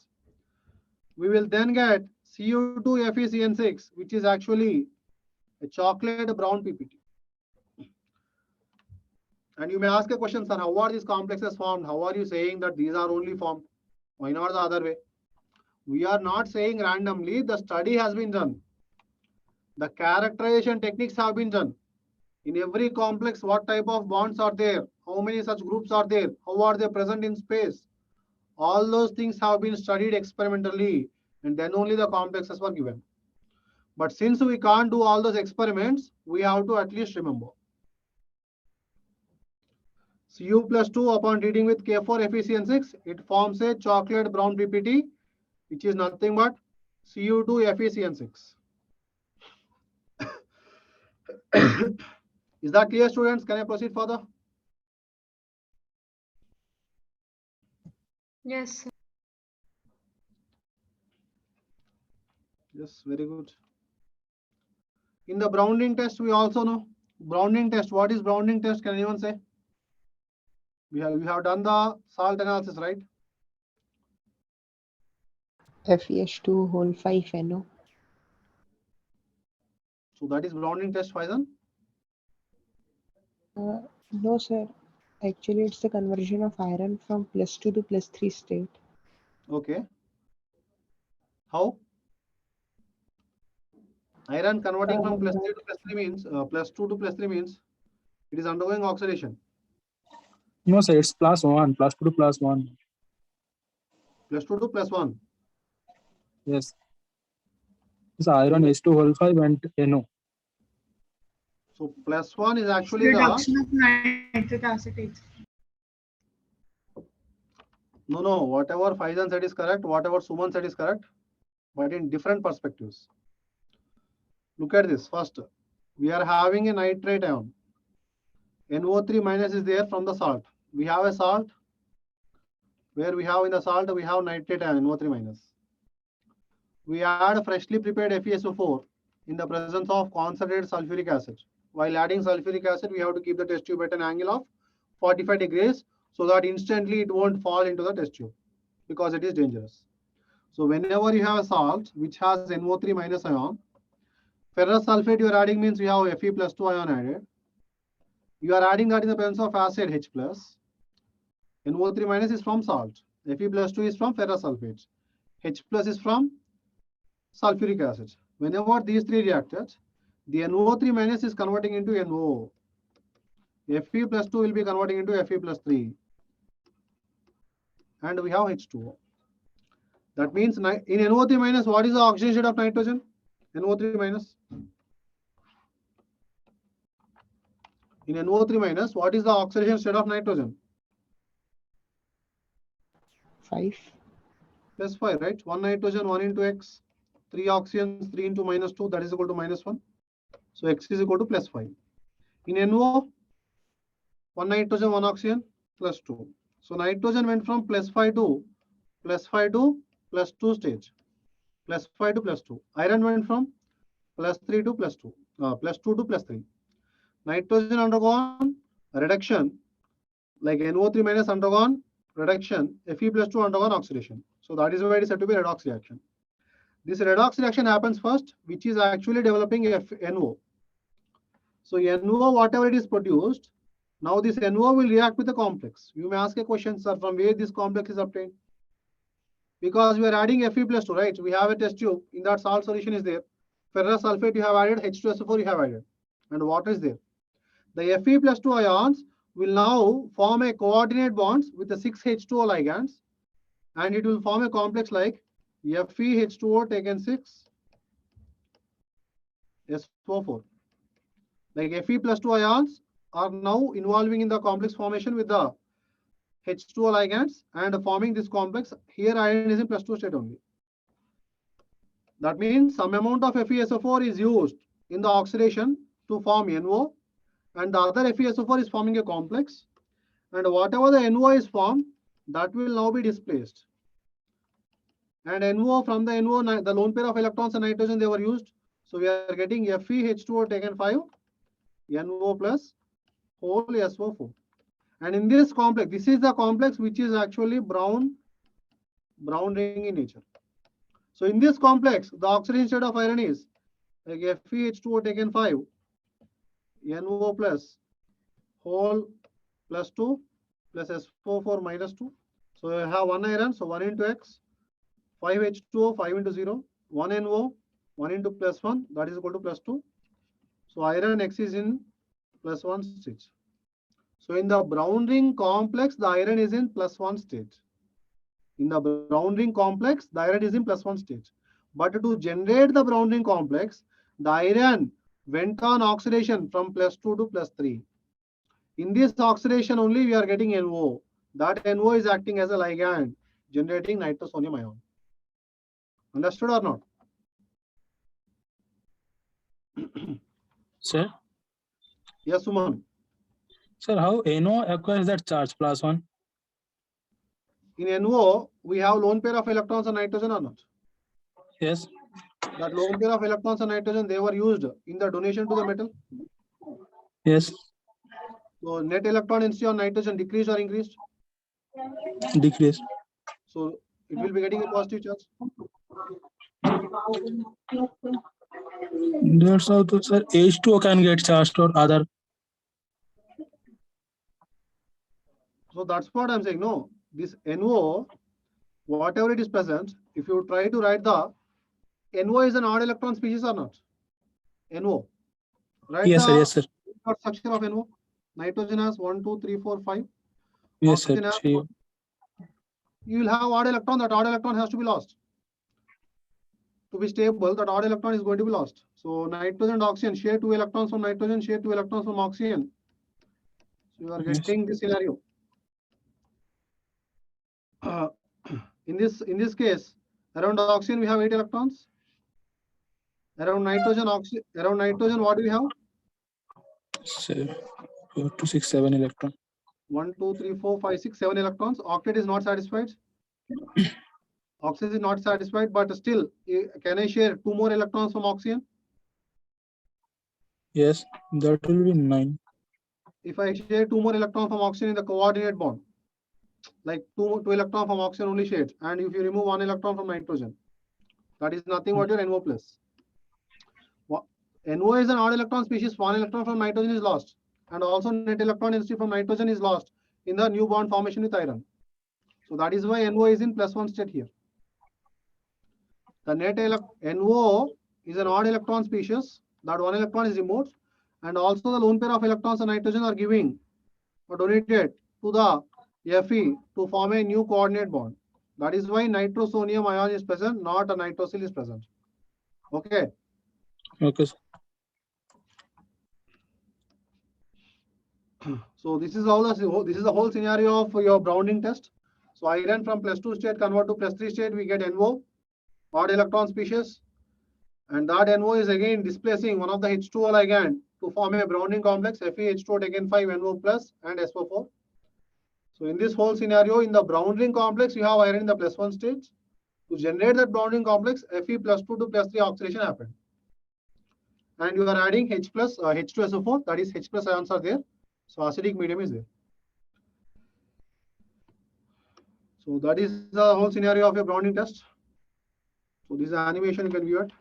we will then get Cu2 FeCN6, which is actually a chocolate brown PPT. And you may ask a question, sir, how are these complexes formed? How are you saying that these are only formed? Why not the other way? We are not saying randomly. The study has been done. The characterization techniques have been done. In every complex, what type of bonds are there? How many such groups are there? How are they present in space? All those things have been studied experimentally, and then only the complexes were given. But since we can't do all those experiments, we have to at least remember. Cu plus 2 upon treating with K4 FeCN6, it forms a chocolate brown PPT, which is nothing but Cu2 FeCN6. Is that clear, students? Can I proceed further? Yes, sir. Yes, very good. In the Browning test, we also know. Browning test, what is Browning test? Can anyone say? We have done the salt analysis, right? FeS2 whole 5 NO. So that is Browning test, Faizan? No, sir. Actually, it's the conversion of iron from plus 2 to plus 3 state. Okay. How? Iron converting from plus 3 to plus 3 means, plus 2 to plus 3 means it is undergoing oxidation. No, sir, it's plus 1, plus 2 to plus 1. Plus 2 to plus 1. Yes. It's iron H2 whole 5 and NO. So plus 1 is actually Reduction of nitric acetate. No, whatever Faizan said is correct, whatever Suman said is correct, but in different perspectives. Look at this. First, we are having a nitrate ion. NO3 minus is there from the salt. We have a salt where we have in the salt, we have nitrate and NO3 minus. We add freshly prepared FeSO4 in the presence of concentrated sulfuric acid. While adding sulfuric acid, we have to keep the test tube at an angle of 45 degrees so that instantly it won't fall into the test tube because it is dangerous. So whenever you have a salt which has NO3 minus ion, ferrous sulfate you are adding means you have Fe plus 2 ion added. You are adding that in the presence of acid H plus. NO3 minus is from salt. Fe plus 2 is from ferrous sulfate. H plus is from sulfuric acid. Whenever these three reacted, the NO3 minus is converting into NO. Fe plus 2 will be converting into Fe plus 3. And we have H2O. That means in NO3 minus, what is the oxygen state of nitrogen? NO3 minus. In NO3 minus, what is the oxidation state of nitrogen? 5. Plus 5, right? 1 nitrogen, 1 into X. 3 oxygens, 3 into minus 2, that is equal to minus 1. So X is equal to plus 5. In NO, 1 nitrogen, 1 oxygen, plus 2. So nitrogen went from plus 5 to plus 2 stage. Plus 5 to plus 2. Iron went from plus 3 to plus 2. Plus 2 to plus 3. Nitrogen undergone reduction, like NO3 minus undergone reduction, Fe plus 2 undergone oxidation. So that is why it is said to be redox reaction. This redox reaction happens first, which is actually developing NO. So NO, whatever it is produced, now this NO will react with the complex. You may ask a question, sir, from where this complex is obtained? Because we are adding Fe plus 2, right? We have a test tube. In that salt solution is there. Ferrous sulfate you have added, H2SO4 you have added, and water is there. The Fe plus 2 ions will now form a coordinate bonds with the 6 H2O ligands, and it will form a complex like Fe H2O taken 6 SO4. Like Fe plus 2 ions are now involving in the complex formation with the H2O ligands and forming this complex. Here iron is in plus 2 state only. That means some amount of FeSO4 is used in the oxidation to form NO, and the other FeSO4 is forming a complex, and whatever the NO is formed, that will now be displaced. And NO, from the NO, the lone pair of electrons and nitrogen they were used. So we are getting Fe H2O taken 5, NO plus whole SO4. And in this complex, this is the complex which is actually brown ring in nature. So in this complex, the oxidation state of iron is like Fe H2O taken 5, NO plus whole plus 2 plus SO4 minus 2. So you have 1 iron, so 1 into X, 5 H2O, 5 into 0, 1 NO, 1 into plus 1, that is equal to plus 2. So iron X is in plus 1 stage. So in the brown ring complex, the iron is in plus 1 state. In the brown ring complex, the iron is in plus 1 stage. But to generate the brown ring complex, the iron went on oxidation from plus 2 to plus 3. In this oxidation only, we are getting NO. That NO is acting as a ligand, generating nitrosonium ion. Understood or not? Sir, Yes, Suman. sir, how NO acquires that charge plus 1? In NO, we have lone pair of electrons and nitrogen or not? Yes. That lone pair of electrons and nitrogen, they were used in the donation to the metal. Yes. So net electron density on nitrogen decreased or increased? Decrease. So it will be getting a positive charge. That's how to, sir, H2O can get charged or other. So that's what I'm saying. No, this NO, whatever it is present, if you try to write the NO is an odd electron species or not? NO. Write Yes, sir. the Yes, sir. structure of NO. Nitrogen has 1, 2, 3, 4, 5. Yes, sir. Oxygen has See. You will have odd electron. That odd electron has to be lost. To be stable, that odd electron is going to be lost. So nitrogen and oxygen share 2 electrons from nitrogen, share 2 electrons from oxygen. So you are Yes. getting this scenario. In this case, around oxygen we have 8 electrons. Around nitrogen, what do we have? Sir. 4 to 6, 7 electron. 1, 2, 3, 4, 5, 6, 7 electrons. Octet is not satisfied. Oxygen is not satisfied, but still, can I share 2 more electrons from oxygen? Yes, that will be 9. If I share 2 more electrons from oxygen in the coordinate bond, like two electrons from oxygen only shared, and if you remove 1 electron from nitrogen, that is nothing but your NO plus. NO is an odd electron species. 1 electron from nitrogen is lost, and also net electron density from nitrogen is lost in the new bond formation with iron. So that is why NO is in +1 state here. The NO is an odd electron species. That 1 electron is removed, and also the lone pair of electrons and nitrogen are giving or donated to the Fe to form a new coordinate bond. That is why nitrosonium ion is present, not a nitrosyl is present. Okay. Okay, sir. So this is how the whole scenario of your Browning test. So iron from +2 state convert to +3 state, we get NO, odd electron species, and that NO is again displacing one of the H2O ligand to form a Browning complex, FeH2O taken 5 NO plus and SO4. So in this whole scenario, in the Browning complex, you have iron in the +1 state. To generate that Browning complex, Fe +2 to +3 oxidation happened. And you are adding H plus H2SO4, that is H plus ions are there. So acidic medium is there. So that is the whole scenario of a Browning test. So this is the animation, you can view it.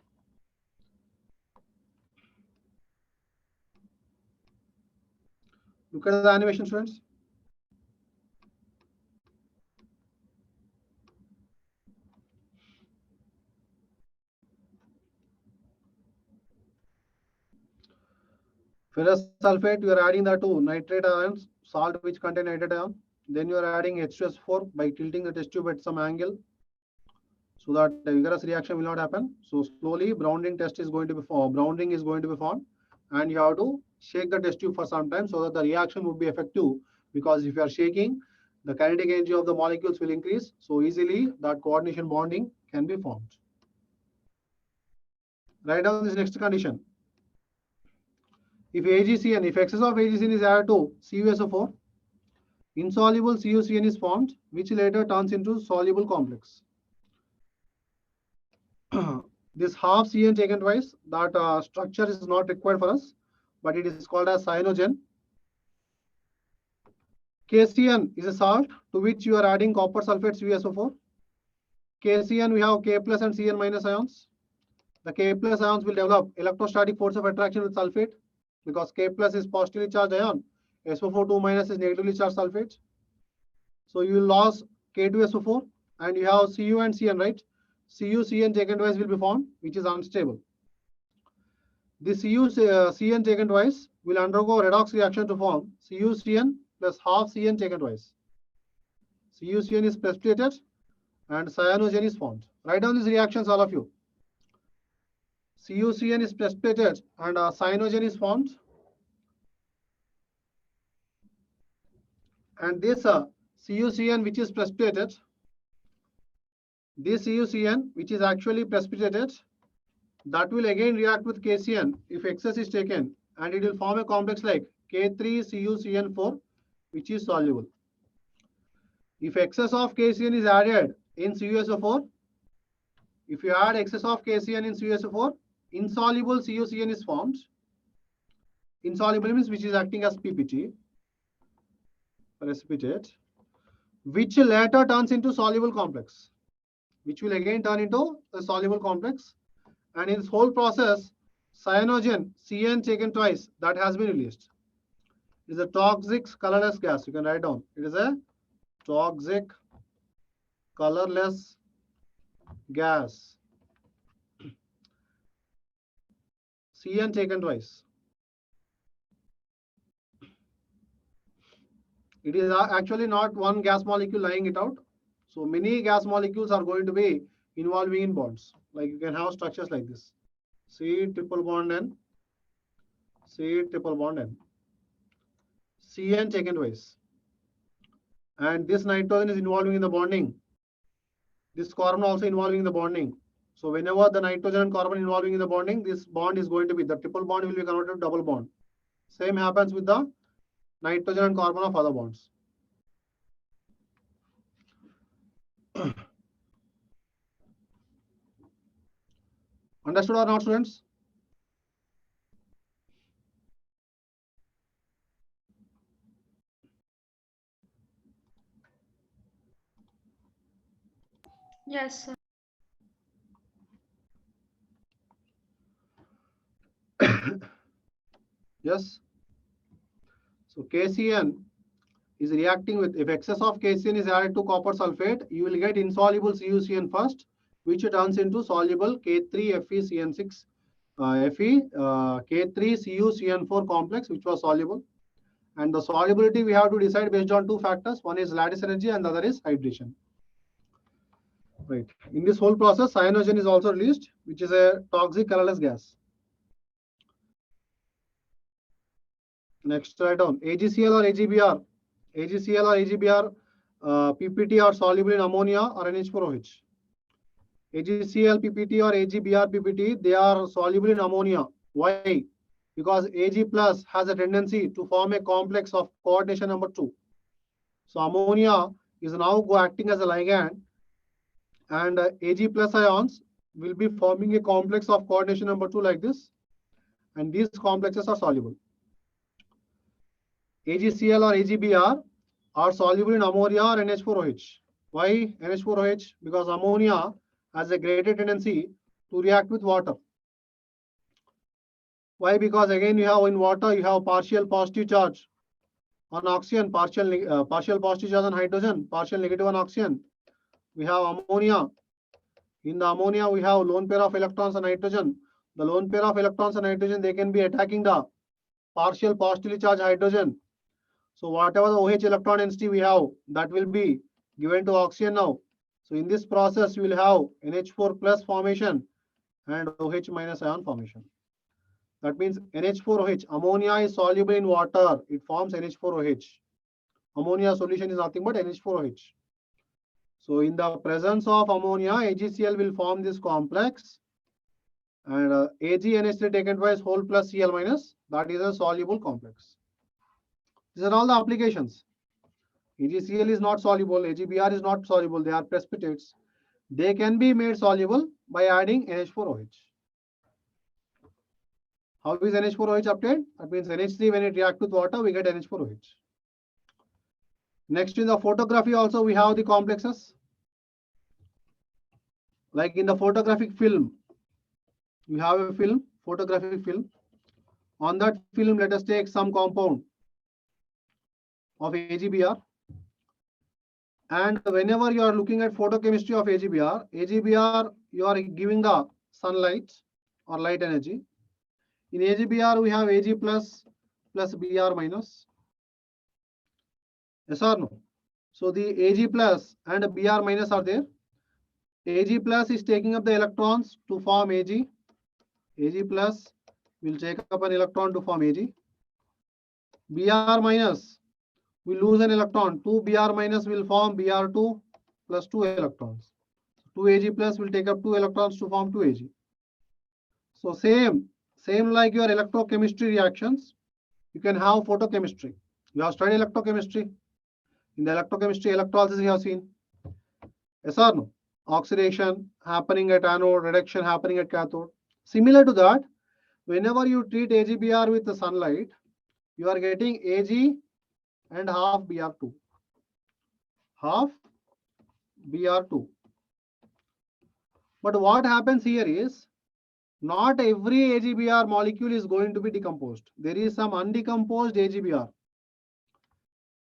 Look at the animation, students. Ferrous sulfate, you are adding that to nitrate ions, salt which contain nitrate ion. Then you are adding H2S4 by tilting the test tube at some angle, so that the vigorous reaction will not happen. So slowly Browning test is going to be formed. Browning is going to be formed, and you have to shake the test tube for some time so that the reaction would be effective. Because if you are shaking, the kinetic energy of the molecules will increase. So easily that coordination bonding can be formed. Write down this next condition. If AgCN, if excess of AgCN is added to CuSO4, insoluble CuCN is formed, which later turns into soluble complex. This half CN taken twice, that structure is not required for us, but it is called as cyanogen. KCN is a salt to which you are adding copper sulfate CuSO4. KCN, we have K plus and Cn minus ions. The K plus ions will develop electrostatic force of attraction with sulfate, because K plus is positively charged ion, SO4 2 minus is negatively charged sulfate. So you will lose K2SO4, and you have Cu and Cn, right? CuCN taken twice will be formed, which is unstable. This CuCN taken twice will undergo redox reaction to form CuCN plus half Cn taken twice. CuCN is precipitated and cyanogen is formed. Write down these reactions, all of you. CuCN is precipitated and cyanogen is formed. And this CuCN which is precipitated, this CuCN which is actually precipitated, that will again react with KCN if excess is taken, and it will form a complex like K3CuCN4, which is soluble. If excess of KCN is added in CuSO4, if you add excess of KCN in CuSO4, insoluble CuCN is formed. Insoluble means which is acting as PPT, precipitate, which later turns into soluble complex, which will again turn into a soluble complex. And in this whole process, cyanogen, Cn taken twice, that has been released. It is a toxic colorless gas. You can write down. It is a toxic colorless gas. Cn taken twice. It is actually not one gas molecule lying it out. So many gas molecules are going to be involving in bonds. Like you can have structures like this. C triple bond N, C triple bond N. Cn taken twice. And this nitrogen is involving in the bonding. This carbon also involving in the bonding. So whenever the nitrogen and carbon involving in the bonding, this bond is going to be, the triple bond will be converted to double bond. Same happens with the nitrogen and carbon of other bonds. Understood or not, students? Yes, sir. Yes. So KCN is reacting with, if excess of KCN is added to copper sulfate, you will get insoluble CuCN first, which turns into soluble K3FeCN6, K3CuCN4 complex, which was soluble. And the solubility we have to decide based on two factors. One is lattice energy and the other is hydration. Right. In this whole process, cyanogen is also released, which is a toxic colorless gas. Next, write down AgCl or AgBr. AgCl or AgBr, PPT are soluble in ammonia or NH4OH. AgCl PPT or AgBr PPT, they are soluble in ammonia. Why? Because Ag plus has a tendency to form a complex of coordination number 2. So ammonia is now acting as a ligand, and Ag plus ions will be forming a complex of coordination number 2 like this, and these complexes are soluble. AgCl or AgBr are soluble in ammonia or NH4OH. Why NH4OH? Because ammonia has a greater tendency to react with water. Why? Because again, you have in water, you have partial positive charge on oxygen, partial positive charge on hydrogen, partial negative on oxygen. We have ammonia. In the ammonia, we have lone pair of electrons on nitrogen. The lone pair of electrons on nitrogen, they can be attacking the partial positively charged hydrogen. So whatever the OH electron density we have, that will be given to oxygen now. So in this process, you will have NH4 plus formation and OH minus ion formation. That means NH4OH, ammonia is soluble in water. It forms NH4OH. Ammonia solution is nothing but NH4OH. So in the presence of ammonia, AgCl will form this complex, and AgNH3 taken twice whole plus Cl minus, that is a soluble complex. These are all the applications. AgCl is not soluble, AgBr is not soluble, they are precipitates. They can be made soluble by adding NH4OH. How is NH4OH obtained? That means NH3, when it reacts with water, we get NH4OH. Next, in the photography also, we have the complexes. Like in the photographic film, we have a film, photographic film. On that film, let us take some compound of AgBr. And whenever you are looking at photochemistry of AgBr, you are giving the sunlight or light energy. In AgBr, we have Ag plus Br minus. Yes or no? So the Ag plus and Br minus are there. Ag plus is taking up the electrons to form Ag. Ag plus will take up an electron to form Ag. Br minus will lose an electron. 2 Br minus will form Br2 plus 2 electrons. 2 Ag plus will take up 2 electrons to form 2 Ag. So same like your electrochemistry reactions, you can have photochemistry. You have studied electrochemistry. In the electrochemistry, electrolysis you have seen. Yes or no? Oxidation happening at anode, reduction happening at cathode. Similar to that, whenever you treat AgBr with the sunlight, you are getting Ag and half Br2. Half Br2. But what happens here is, not every AgBr molecule is going to be decomposed. There is some undecomposed AgBr.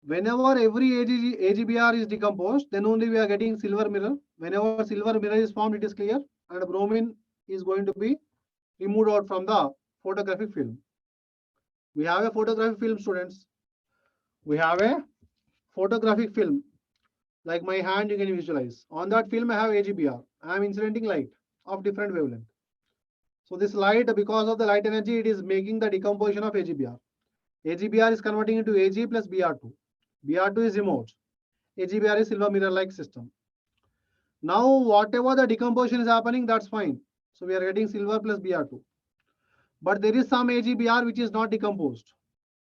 Whenever every AgBr is decomposed, then only we are getting silver mirror. Whenever silver mirror is formed, it is clear, and bromine is going to be removed out from the photographic film. We have a photographic film, students. We have a photographic film. Like my hand, you can visualize. On that film, I have AgBr. I am incidenting light of different wavelength. So this light, because of the light energy, it is making the decomposition of AgBr. AgBr is converting into Ag plus Br2. Br2 is removed. AgBr is silver mirror-like system. Now, whatever the decomposition is happening, that's fine. So we are getting silver plus Br2. But there is some AgBr which is not decomposed.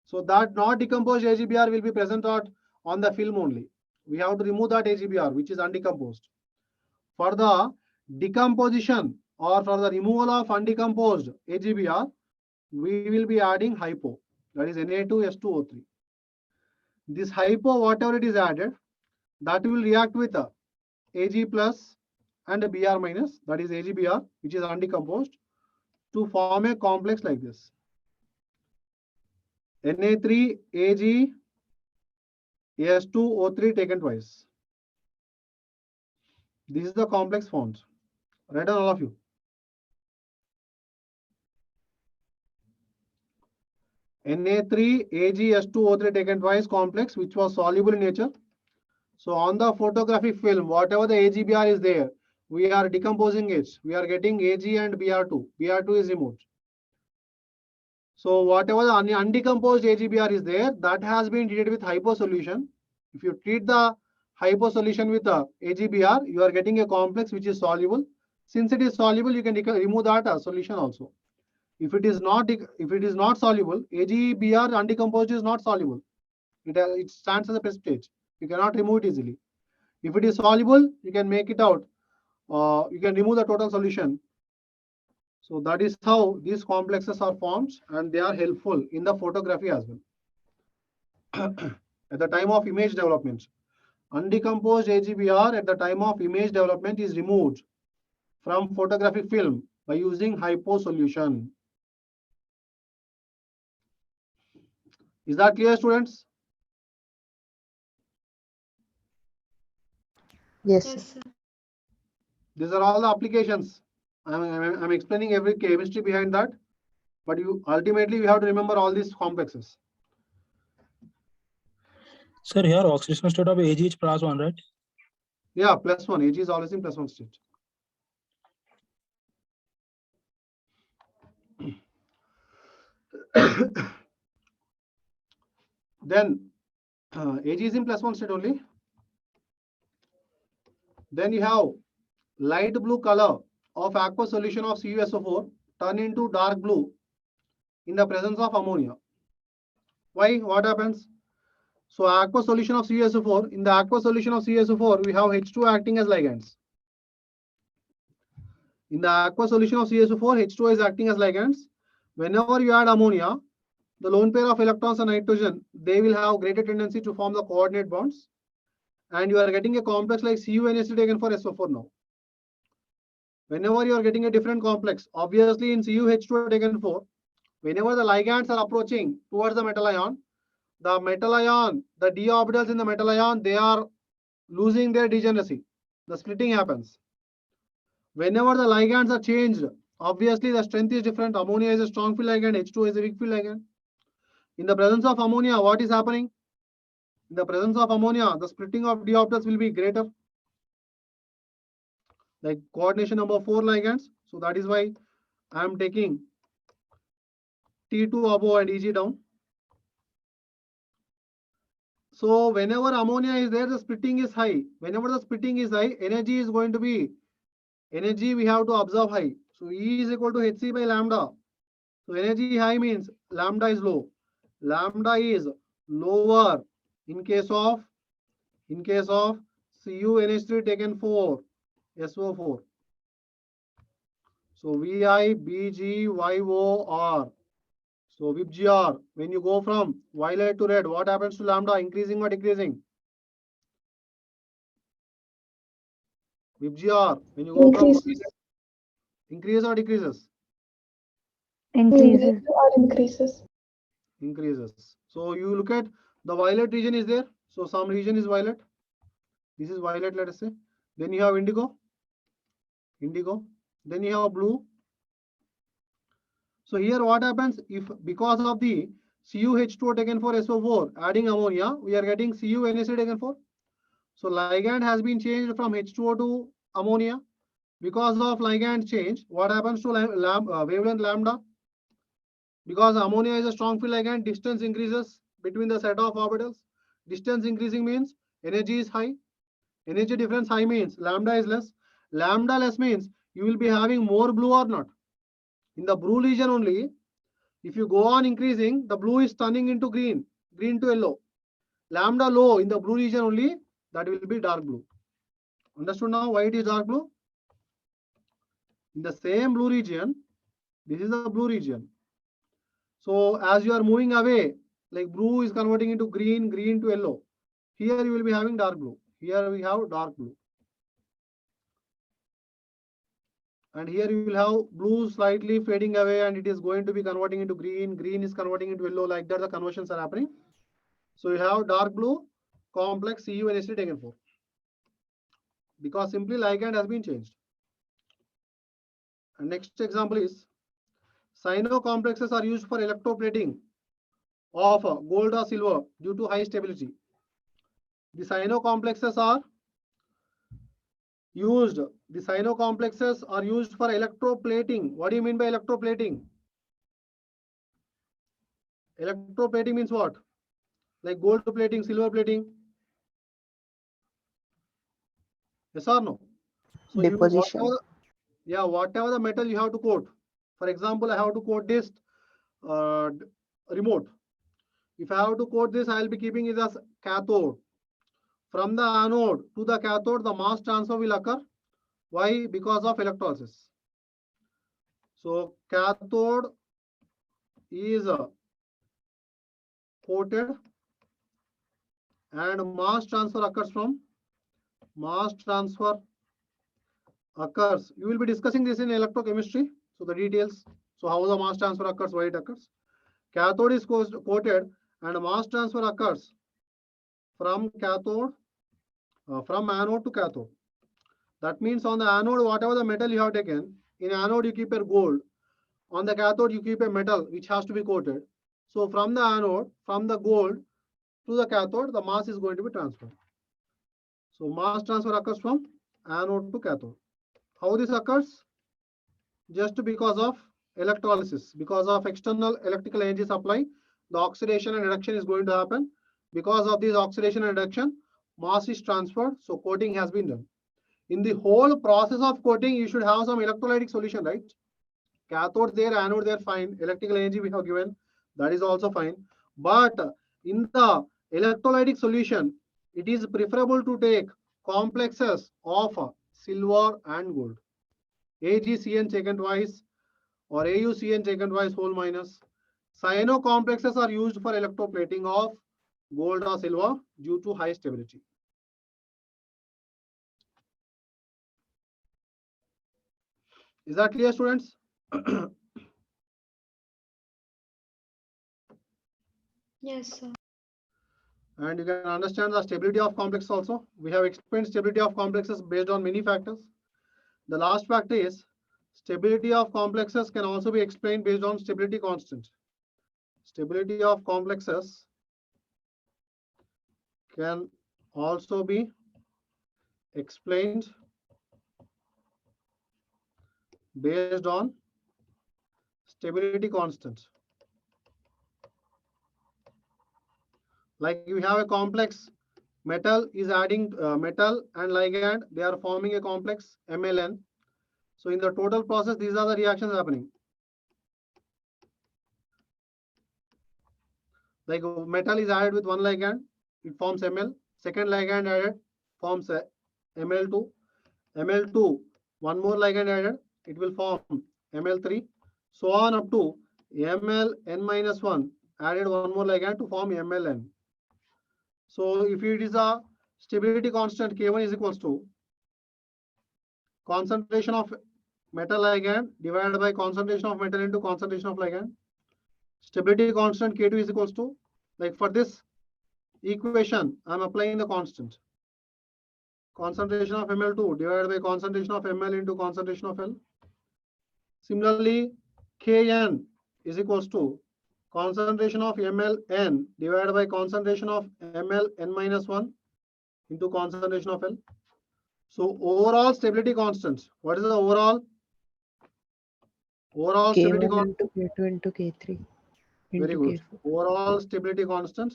So that not decomposed AGBR will be present on the film only. We have to remove that AGBR, which is undecomposed. For the decomposition or for the removal of undecomposed AGBR, we will be adding hypo, that is Na2S2O3. This hypo, whatever it is added, that will react with Ag plus and Br minus, that is AgBr, which is undecomposed, to form a complex like this. Na3 Ag S2O3 taken twice. This is the complex formed. Write down all of you. Na3 AgS2O3 taken twice complex, which was soluble in nature. So on the photographic film, whatever the AgBr is there, we are decomposing it. We are getting Ag and Br2. Br2 is removed. So whatever the undecomposed AgBr is there, that has been treated with hypo solution. If you treat the hypo solution with AgBr, you are getting a complex which is soluble. Since it is soluble, you can remove that solution also. If it is not soluble, AgBr undecomposed is not soluble. It stands as a precipitate. You cannot remove it easily. If it is soluble, you can make it out. You can remove the total solution. So that is how these complexes are formed, and they are helpful in the photography as well. At the time of image development, undecomposed AgBr at the time of image development is removed from photographic film by using hypo solution. Is that clear, students? Yes, Yes, sir. sir. These are all the applications. I'm explaining every chemistry behind that, but you ultimately we have to remember all these complexes. Sir, here oxidation state of Ag is +1, right? Yeah, +1. Ag is always in +1 state. Then Ag is in +1 state only. Then you have light blue color of aqueous solution of CuSO4 turn into dark blue in the presence of ammonia. Why? What happens? So aqueous solution of CuSO4, in the aqueous solution of CuSO4, we have H2 acting as ligands. In the aqueous solution of CuSO4, H2 is acting as ligands. Whenever you add ammonia, the lone pair of electrons and nitrogen, they will have greater tendency to form the coordinate bonds. And you are getting a complex like CuNH3 taken for SO4 now. Whenever you are getting a different complex, obviously in CuH2 taken 4, whenever the ligands are approaching towards the metal ion, the d orbitals in the metal ion, they are losing their degeneracy. The splitting happens. Whenever the ligands are changed, obviously the strength is different. Ammonia is a strong field ligand, H2 is a weak field ligand. In the presence of ammonia, what is happening? In the presence of ammonia, the splitting of d orbitals will be greater. Like coordination number 4 ligands. So that is why I am taking T2 above and Eg down. So whenever ammonia is there, the splitting is high. Whenever the splitting is high, energy is going to be, energy we have to observe high. So E is equal to Hc by lambda. So energy high means lambda is low. Lambda is lower in case of CuNH3 taken 4, SO4. So Vi, Bg, YOR. So VibGr, when you go from violet to red, what happens to lambda? Increasing or decreasing? VibGr, when you go from Increases. increase or decreases? Increases or increases. Increases. So you look at the violet region is there. So some region is violet. This is violet, let us say. Then you have indigo. Then you have blue. So here what happens if because of the CuH2 taken for SO4 adding ammonia, we are getting CuNH3 taken for. So ligand has been changed from H2O to ammonia. Because of ligand change, what happens to wavelength lambda? Because ammonia is a strong field ligand, distance increases between the set of orbitals. Distance increasing means energy is high. Energy difference high means lambda is less. Lambda less means you will be having more blue or not. In the blue region only, If you go on increasing, the blue is turning into green, green to yellow. Lambda low in the blue region only, that will be dark blue. Understood now why it is dark blue? In the same blue region, this is the blue region. So as you are moving away, like blue is converting into green, green to yellow. Here you will be having dark blue. Here we have dark blue. And here you will have blue slightly fading away and it is going to be converting into green. Green is converting into yellow. Like that the conversions are happening. So you have dark blue complex Cu and Sd taken for. Because simply ligand has been changed. And next example is cyano complexes are used for electroplating of gold or silver due to high stability. The cyano complexes are used. The cyano complexes are used for electroplating. What do you mean by electroplating? Electroplating means what? Like gold plating, silver plating. Yes or no? So Deposition. whatever the metal you have to coat. For example, I have to coat this remote. If I have to coat this, I will be keeping it as cathode. From the anode to the cathode, the mass transfer will occur. Why? Because of electrolysis. So cathode is coated and mass transfer occurs from mass transfer occurs. You will be discussing this in electrochemistry. So the details. So how the mass transfer occurs, why it occurs. Cathode is coated and mass transfer occurs from cathode, from anode to cathode. That means on the anode, whatever the metal you have taken, in anode you keep a gold. On the cathode, you keep a metal which has to be coated. So from the anode, from the gold to the cathode, the mass is going to be transferred. So mass transfer occurs from anode to cathode. How this occurs? Just because of electrolysis, because of external electrical energy supply, the oxidation and reduction is going to happen. Because of this oxidation and reduction, mass is transferred, so coating has been done. In the whole process of coating, you should have some electrolytic solution, right? Cathode there, anode there, fine. Electrical energy we have given, that is also fine. But in the electrolytic solution, it is preferable to take complexes of silver and gold. AgCN taken twice or AuCN taken twice whole minus. Cyano complexes are used for electroplating of gold or silver due to high stability. Is that clear, students? Yes, sir. And you can understand the stability of complex also. We have explained stability of complexes based on many factors. The last factor is stability of complexes can also be explained based on stability constant. Stability of complexes can also be explained based on stability constant. Like you have a complex, metal is adding metal and ligand, they are forming a complex MLN. So in the total process, these are the reactions happening. Like metal is added with one ligand, it forms Ml. Second ligand added forms Ml2. Ml2, one more ligand added, it will form Ml3. So on up to Mln-1 added one more ligand to form MLN. So if it is a stability constant, K1 is equals to concentration of metal ligand divided by concentration of metal into concentration of ligand. Stability constant K2 is equals to, like for this equation, I'm applying the constant. Concentration of Ml2 divided by concentration of Ml into concentration of L. Similarly, Kn is equals to concentration of MLN divided by concentration of MLn-1 into concentration of L. So overall stability constant. What is the overall? Overall stability K1 constant. into K2 into K3 Very into good. K4. Overall stability constant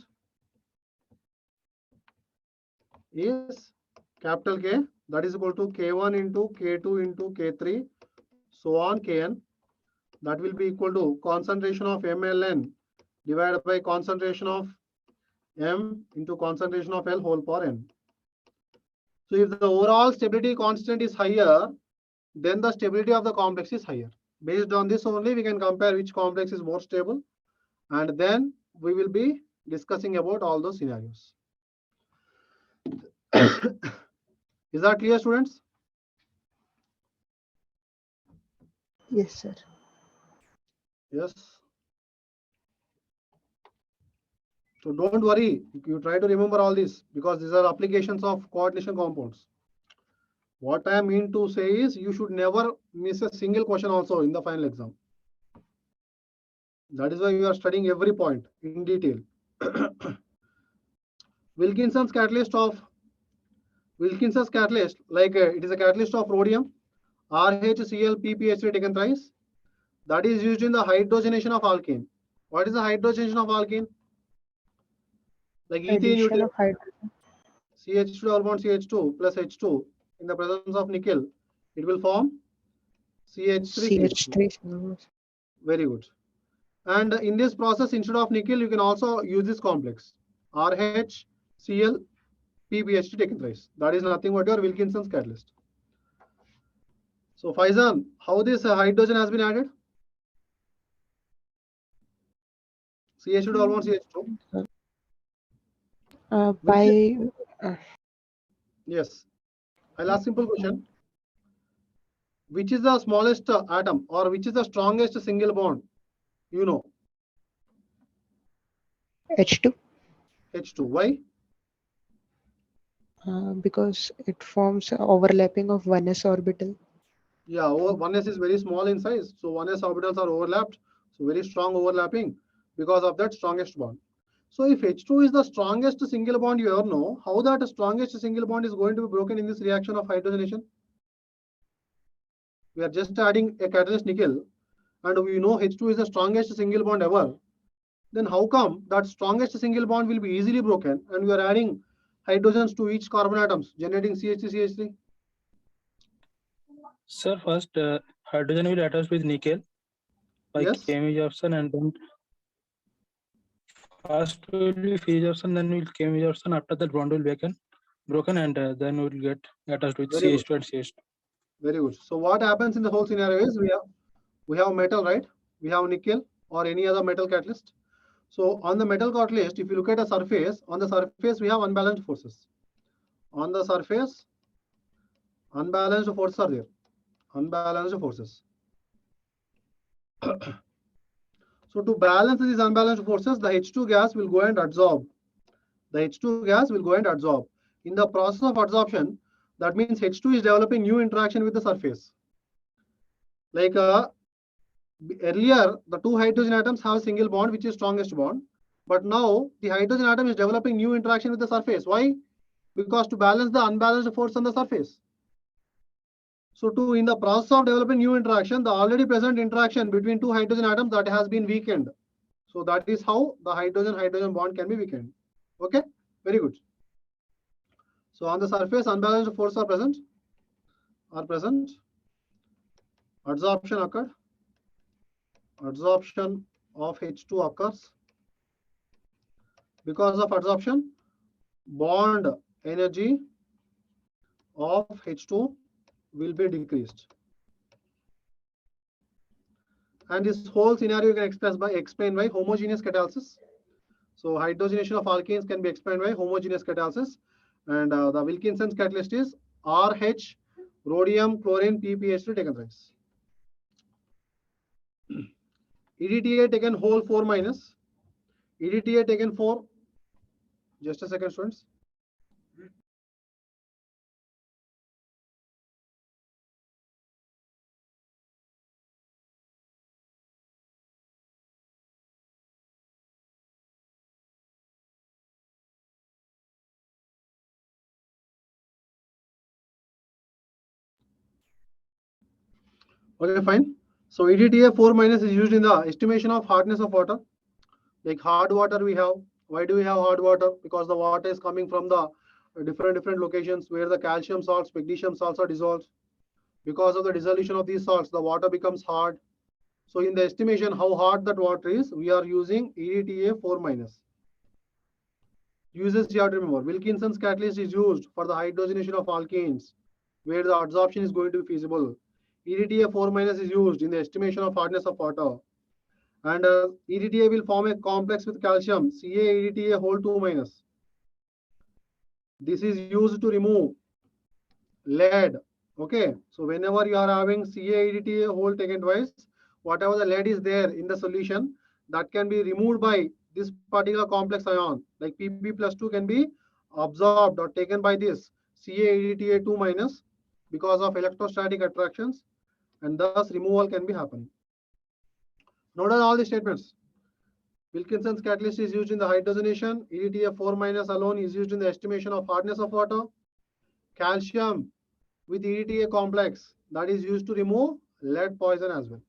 is capital K, that is equal to K1 into K2 into K3, so on Kn. that will be equal to concentration of mLn divided by concentration of m into concentration of L whole power n. So if the overall stability constant is higher, then the stability of the complex is higher. Based on this only, we can compare which complex is more stable, and then we will be discussing about all those scenarios. Is that clear, students? Yes, sir. Yes. So don't worry, you try to remember all this because these are applications of coordination compounds. What I mean to say is you should never miss a single question also in the final exam. That is why we are studying every point in detail. Wilkinson's catalyst, like it is a catalyst of rhodium, RHCl PPH3 taken thrice. That is used in the hydrogenation of alkane. What is the hydrogenation of alkane? Like ethane, Addition of hydrogen. CH2 double bond CH2 plus H2 in the presence of nickel, it will form CH3. CH3. Very good. And in this process, instead of nickel, you can also use this complex RHCl PBH3 taken thrice. That is nothing but your Wilkinson's catalyst. So Faizan, how this hydrogen has been added? CH2 double bond CH2. By Yes. I'll ask simple question. Which is the smallest atom or which is the strongest single bond? You know, H2, H2. Why? because it forms a overlapping of 1s orbital. Yeah, 1s is very small in size. So 1s orbitals are overlapped. So very strong overlapping because of that strongest bond. So if H2 is the strongest single bond you ever know, how that strongest single bond is going to be broken in this reaction of hydrogenation? We are just adding a catalyst nickel and we know H2 is the strongest single bond ever. Then how come that strongest single bond will be easily broken and we are adding hydrogens to each carbon atoms generating CH3, CH3? Sir, first hydrogen will attach with nickel by Yes. Cambridge option, and then first will be Fiji option, then will Cambridge option. After that, bond will be broken, and then we will get attached with Very CH2 and CH2. Very good. So what happens in the whole scenario is we have metal, right? We have nickel or any other metal catalyst. So on the metal catalyst, if you look at a surface, on the surface we have unbalanced forces. On the surface, unbalanced forces are there. Unbalanced forces. So to balance these unbalanced forces, the H2 gas will go and adsorb. The H2 gas will go and adsorb. In the process of adsorption, that means H2 is developing new interaction with the surface. Like earlier, the two hydrogen atoms have a single bond, which is strongest bond. But now the hydrogen atom is developing new interaction with the surface. Why? Because to balance the unbalanced force on the surface. So in the process of developing new interaction, the already present interaction between two hydrogen atoms that has been weakened. So that is how the hydrogen-hydrogen bond can be weakened. Okay, very good. So on the surface, unbalanced forces are present. Adsorption occurred. Adsorption of H2 occurs. Because of adsorption, bond energy of H2 will be decreased. And this whole scenario you can explain by homogeneous catalysis. So hydrogenation of alkanes can be explained by homogeneous catalysis. And the Wilkinson's catalyst is RH rhodium chlorine PPH3 taken thrice. EDTA taken whole 4 minus. EDTA taken 4. Just a second, students. Okay, fine. So EDTA 4 minus is used in the estimation of hardness of water. Like hard water we have. Why do we have hard water? Because the water is coming from the different locations where the calcium salts, magnesium salts are dissolved. Because of the dissolution of these salts, the water becomes hard. So in the estimation how hot that water is, we are using EDTA 4 minus. Uses you have to remember, Wilkinson's catalyst is used for the hydrogenation of alkanes, where the adsorption is going to be feasible. EDTA 4 minus is used in the estimation of hardness of water. And EDTA will form a complex with calcium, CaEDTA whole 2 minus. This is used to remove lead. Okay, so whenever you are having CaEDTA whole taken twice, whatever the lead is there in the solution, that can be removed by this particular complex ion, like Pb plus 2 can be absorbed or taken by this CaEDTA 2 minus because of electrostatic attractions, and thus removal can be happening. Note down all the statements. Wilkinson's catalyst is used in the hydrogenation. EDTA 4 minus alone is used in the estimation of hardness of water. Calcium with EDTA complex, that is used to remove lead poison as well.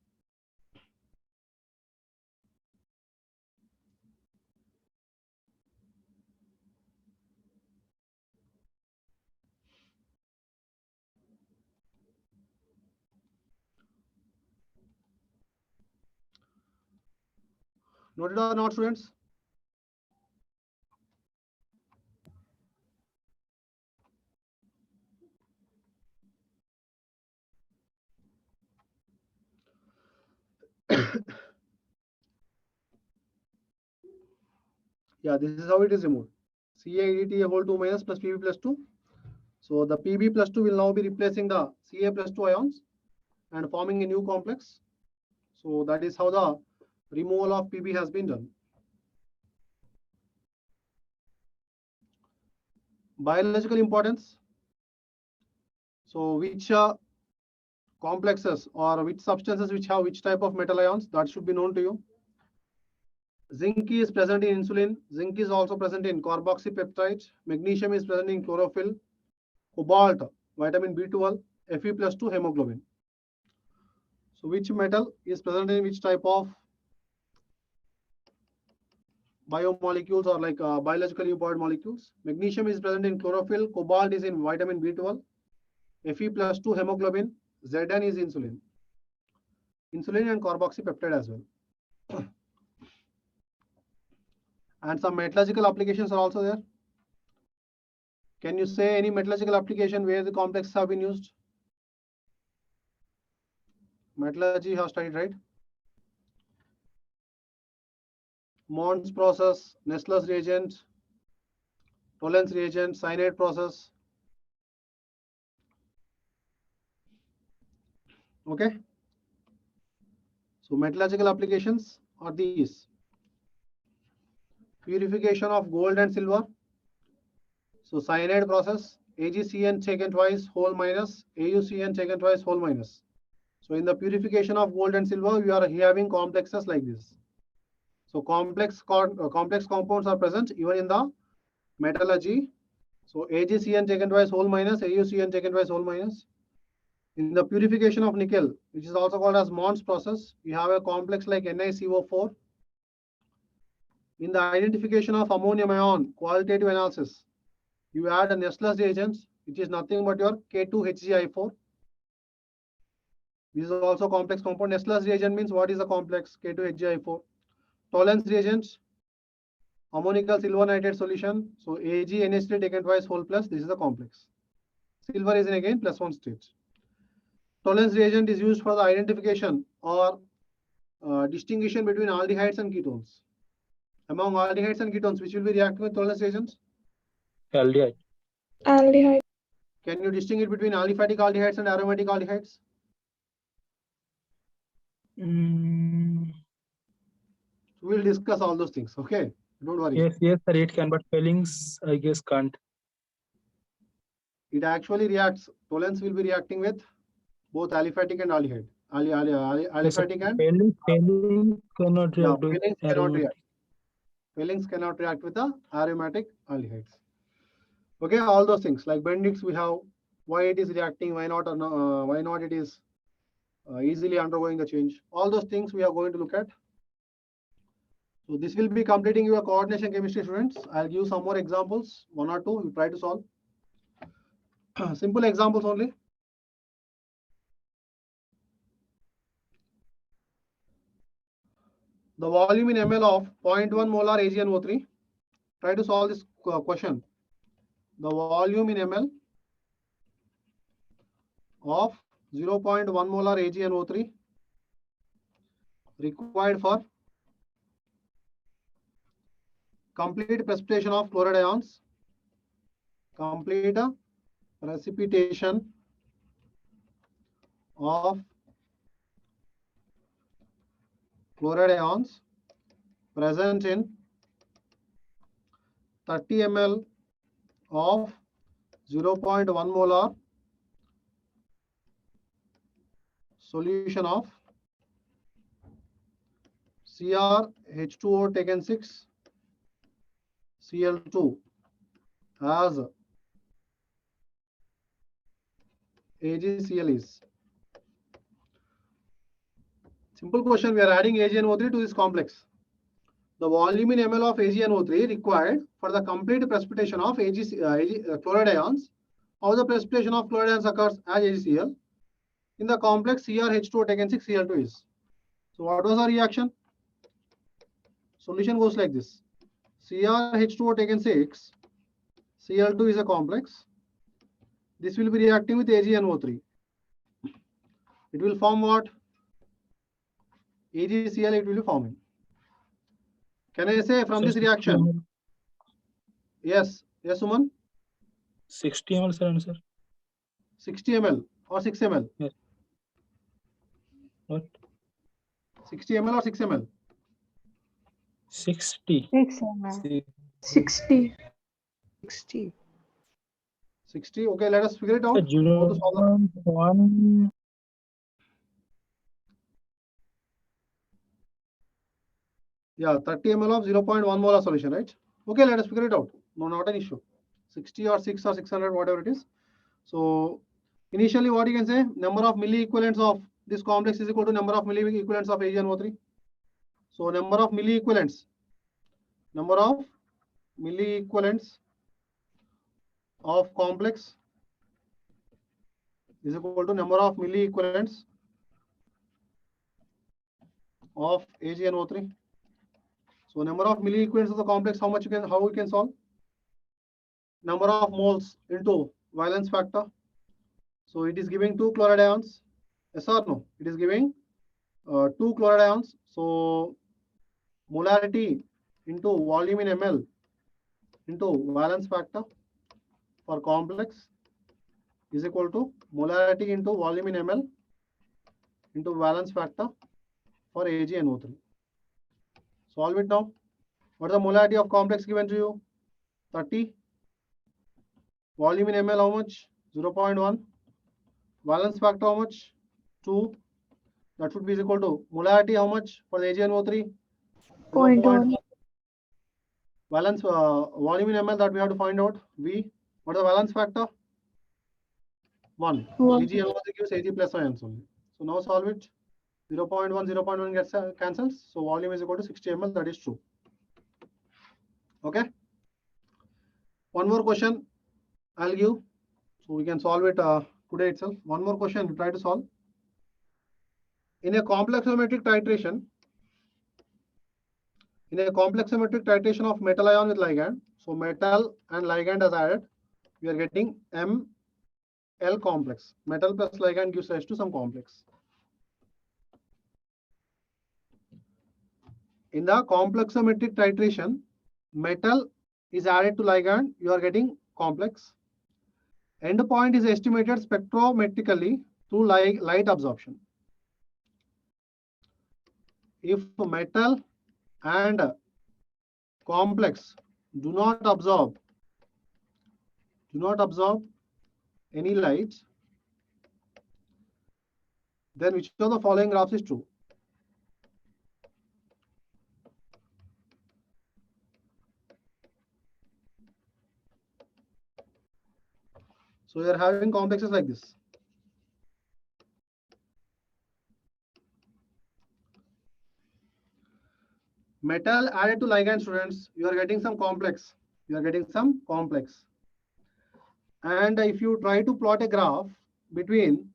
Noted or not, students? Yeah, this is how it is removed. CaEDTA whole 2 minus plus Pb plus 2. So the Pb plus 2 will now be replacing the Ca plus 2 ions and forming a new complex. So that is how the removal of Pb has been done. Biological importance. So which complexes or which substances which have which type of metal ions, that should be known to you. Zinc is present in insulin. Zinc is also present in carboxypeptide. Magnesium is present in chlorophyll. Cobalt, vitamin B12, Fe plus 2 hemoglobin. So which metal is present in which type of biomolecules or like biologically important molecules? Magnesium is present in chlorophyll. Cobalt is in vitamin B12. Fe plus 2 hemoglobin. Zn is insulin. Insulin and carboxypeptide as well. And some metallurgical applications are also there. Can you say any metallurgical application where the complexes have been used? Metallurgy you have studied, right? Mons process, Nessler's reagent, Tollens reagent, cyanide process. Okay. So metallurgical applications are these. Purification of gold and silver. So cyanide process, AgCN taken twice whole minus, AuCN taken twice whole minus. So in the purification of gold and silver, we are having complexes like this. So complex compounds are present even in the metallurgy. So AgCN taken twice whole minus, AuCN taken twice whole minus. In the purification of nickel, which is also called as Mons process, we have a complex like NiCO4. In the identification of ammonium ion, qualitative analysis, you add a Nessler's reagent, which is nothing but your K2HgI4. This is also complex compound. Nessler's reagent means what is the complex? K2HgI4. Tollens reagent, ammonical silver nitrate solution. So AgNH3 taken twice whole plus, this is the complex. Silver is in again plus one state. Tollens reagent is used for the identification or distinguishing between aldehydes and ketones. Among aldehydes and ketones, which will be reacting with Tollens reagents? Aldehyde. Aldehyde. Can you distinguish between aliphatic aldehydes and aromatic aldehydes? We'll discuss all those things, okay? Don't worry. Yes, sir, it can, but spellings, I guess, can't. It actually reacts. Tollens will be reacting with both aliphatic and aldehyde. Aliphatic and Spelling cannot yeah, react with Pellings cannot aromatic. react. Pellings cannot react with the aromatic aldehydes. Okay, all those things like Bendix we have why it is reacting, why not, or no, why not it is easily undergoing the change. All those things we are going to look at. So this will be completing your coordination chemistry, students. I'll give some more examples, one or two. You try to solve. Simple examples only. the volume in ml of 0.1 molar AgNO3. Try to solve this question. The volume in ml of 0.1 molar AgNO3 required for complete precipitation of chloride ions. Complete precipitation of chloride ions present in 30 ml of 0.1 molar solution of CrH2O taken 6 Cl2 as AgCl is. Simple question, we are adding AgNO3 to this complex. The volume in ml of AgNO3 required for the complete precipitation of chloride ions. How the precipitation of chloride ions occurs as AgCl in the complex CrH2O taken 6 Cl2 is. So what was our reaction? Solution goes like this. CrH2O taken 6 Cl2 is a complex. This will be reacting with AgNO3. It will form what? AgCl it will be forming. Can I say from this reaction? Yes. Yes, Suman? 60 ml, sir, answer. 60 ml or 6 ml? Yes. What? 60 ml or 6 ml? 60. 6 ml. 60. 60. 60. Okay, let us figure it out. Sir, How to solve that? 0.1. Yeah, 30 ml of 0.1 molar solution, right? Okay, let us figure it out. No, not an issue. 60 or 6 or 600, whatever it is. So initially what you can say, number of milli equivalents of this complex is equal to number of milli equivalents of AgNO3. So number of milli equivalents of complex is equal to number of milli equivalents of AgNO3. So number of milli equivalents of the complex, how we can solve? Number of moles into valence factor. So it is giving 2 chloride ions. Yes or no? It is giving 2 chloride ions. So molarity into volume in ml into valence factor for complex is equal to molarity into volume in ml into valence factor for AgNO3. Solve it now. What is the molarity of complex given to you? 30. Volume in ml how much? 0.1. Valence factor how much? 2. That should be equal to molarity how much for the AgNO3? 0.1. Valence volume in ml that we have to find out. V. What is the valence factor? 1. AgNO3 gives Ag plus ions only. So now solve it. 0.1, 0.1 gets cancels. So volume is equal to 60 ml. That is true. Okay. One more question I'll give. So we can solve it today itself. One more question we try to solve. In a complexometric titration, of metal ion with ligand, so metal and ligand is added, we are getting Ml complex. Metal plus ligand gives rise to some complex. In the complexometric titration, metal is added to ligand, you are getting complex. End point is estimated spectrometrically through light absorption. If metal and complex do not absorb any light, then which of the following graphs is true? So we are having complexes like this. Metal added to ligand, students, you are getting some complex. And if you try to plot a graph between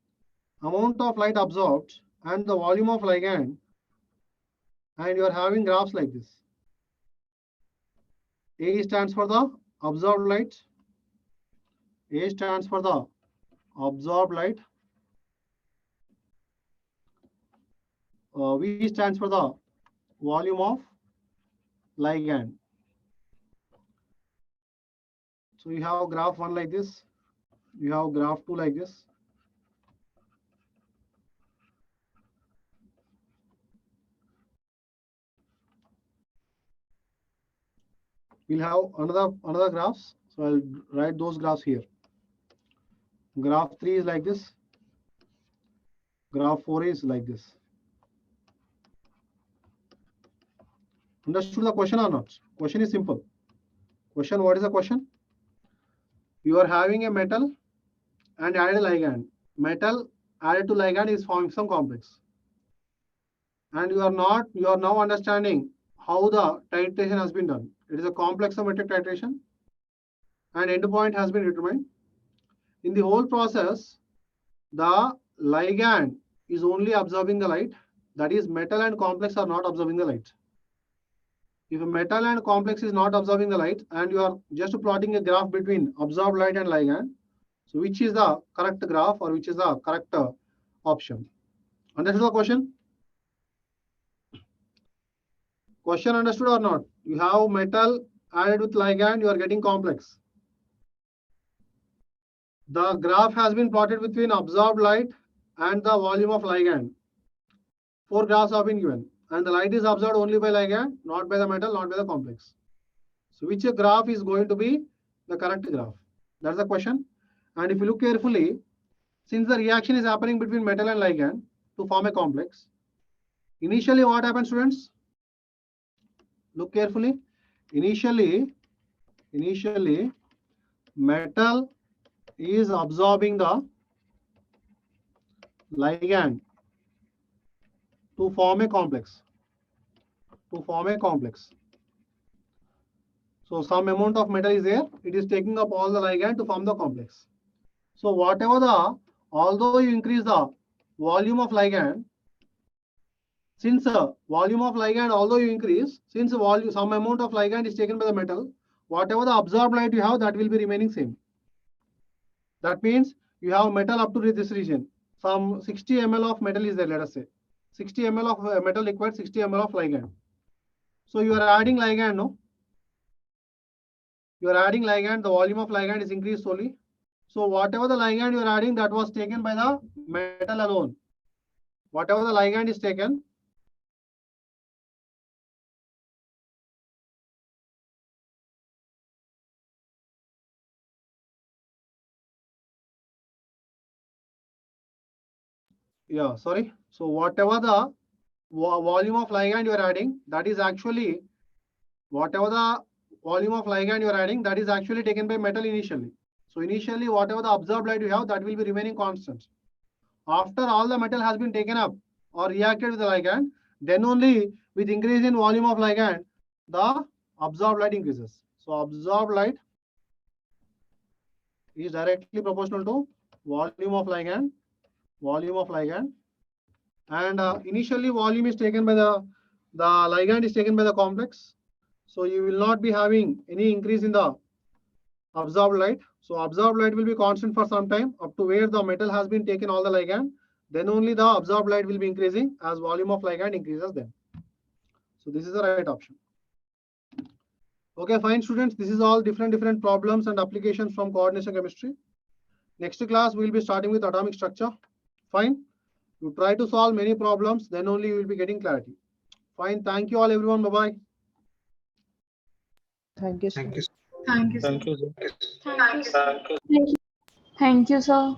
amount of light absorbed and the volume of ligand, and you are having graphs like this. A stands for the absorbed light. A stands for the absorbed light. V stands for the volume of ligand. So you have graph 1 like this. You have graph 2 like this. We'll have another graphs. So I'll write those graphs here. Graph 3 is like this. Graph 4 is like this. Understood the question or not? Question is simple. Question, what is the question? You are having a metal and added a ligand. Metal added to ligand is forming some complex. And you are now understanding how the titration has been done. It is a complexometric titration and endpoint has been determined. In the whole process, the ligand is only absorbing the light. That is, metal and complex are not absorbing the light. If a metal and complex is not absorbing the light and you are just plotting a graph between absorbed light and ligand, so which is the correct graph or which is the correct option? Understood the question? Question understood or not? You have metal added with ligand, you are getting complex. The graph has been plotted between absorbed light and the volume of ligand. 4 graphs have been given. And the light is absorbed only by ligand, not by the metal, not by the complex. So which graph is going to be the correct graph? That's the question. And if you look carefully, since the reaction is happening between metal and ligand to form a complex, initially what happens, students? Look carefully. Initially, metal is absorbing the ligand to form a complex. So some amount of metal is there. It is taking up all the ligand to form the complex. So although you increase the volume of ligand, since volume of ligand, although you increase, since some amount of ligand is taken by the metal, whatever the absorbed light you have, that will be remaining same. That means you have metal up to this region. Some 60 ml of metal is there, let us say. 60 ml of metal requires 60 ml of ligand. So you are adding ligand, no? You are adding ligand, the volume of ligand is increased solely. So whatever the ligand you are adding, that was taken by the metal alone. Whatever the ligand is taken, yeah, sorry. So whatever the volume of ligand you are adding, that is actually, whatever the volume of ligand you are adding, that is actually taken by metal initially. So initially, whatever the absorbed light you have, that will be remaining constant. After all the metal has been taken up or reacted with the ligand, then only with increase in volume of ligand, the absorbed light increases. So absorbed light is directly proportional to volume of ligand. And initially volume is taken by the ligand is taken by the complex. So you will not be having any increase in the absorbed light. So absorbed light will be constant for some time up to where the metal has been taken all the ligand. Then only the absorbed light will be increasing as volume of ligand increases then. So this is the right option. Okay, fine students. This is all different problems and applications from coordination chemistry. Next class, we will be starting with atomic structure. Fine. You try to solve many problems, then only you will be getting clarity. Fine. Thank you all, everyone. Bye-bye. Thank you, sir. Thank you, sir. Thank you, sir. Thank you, sir.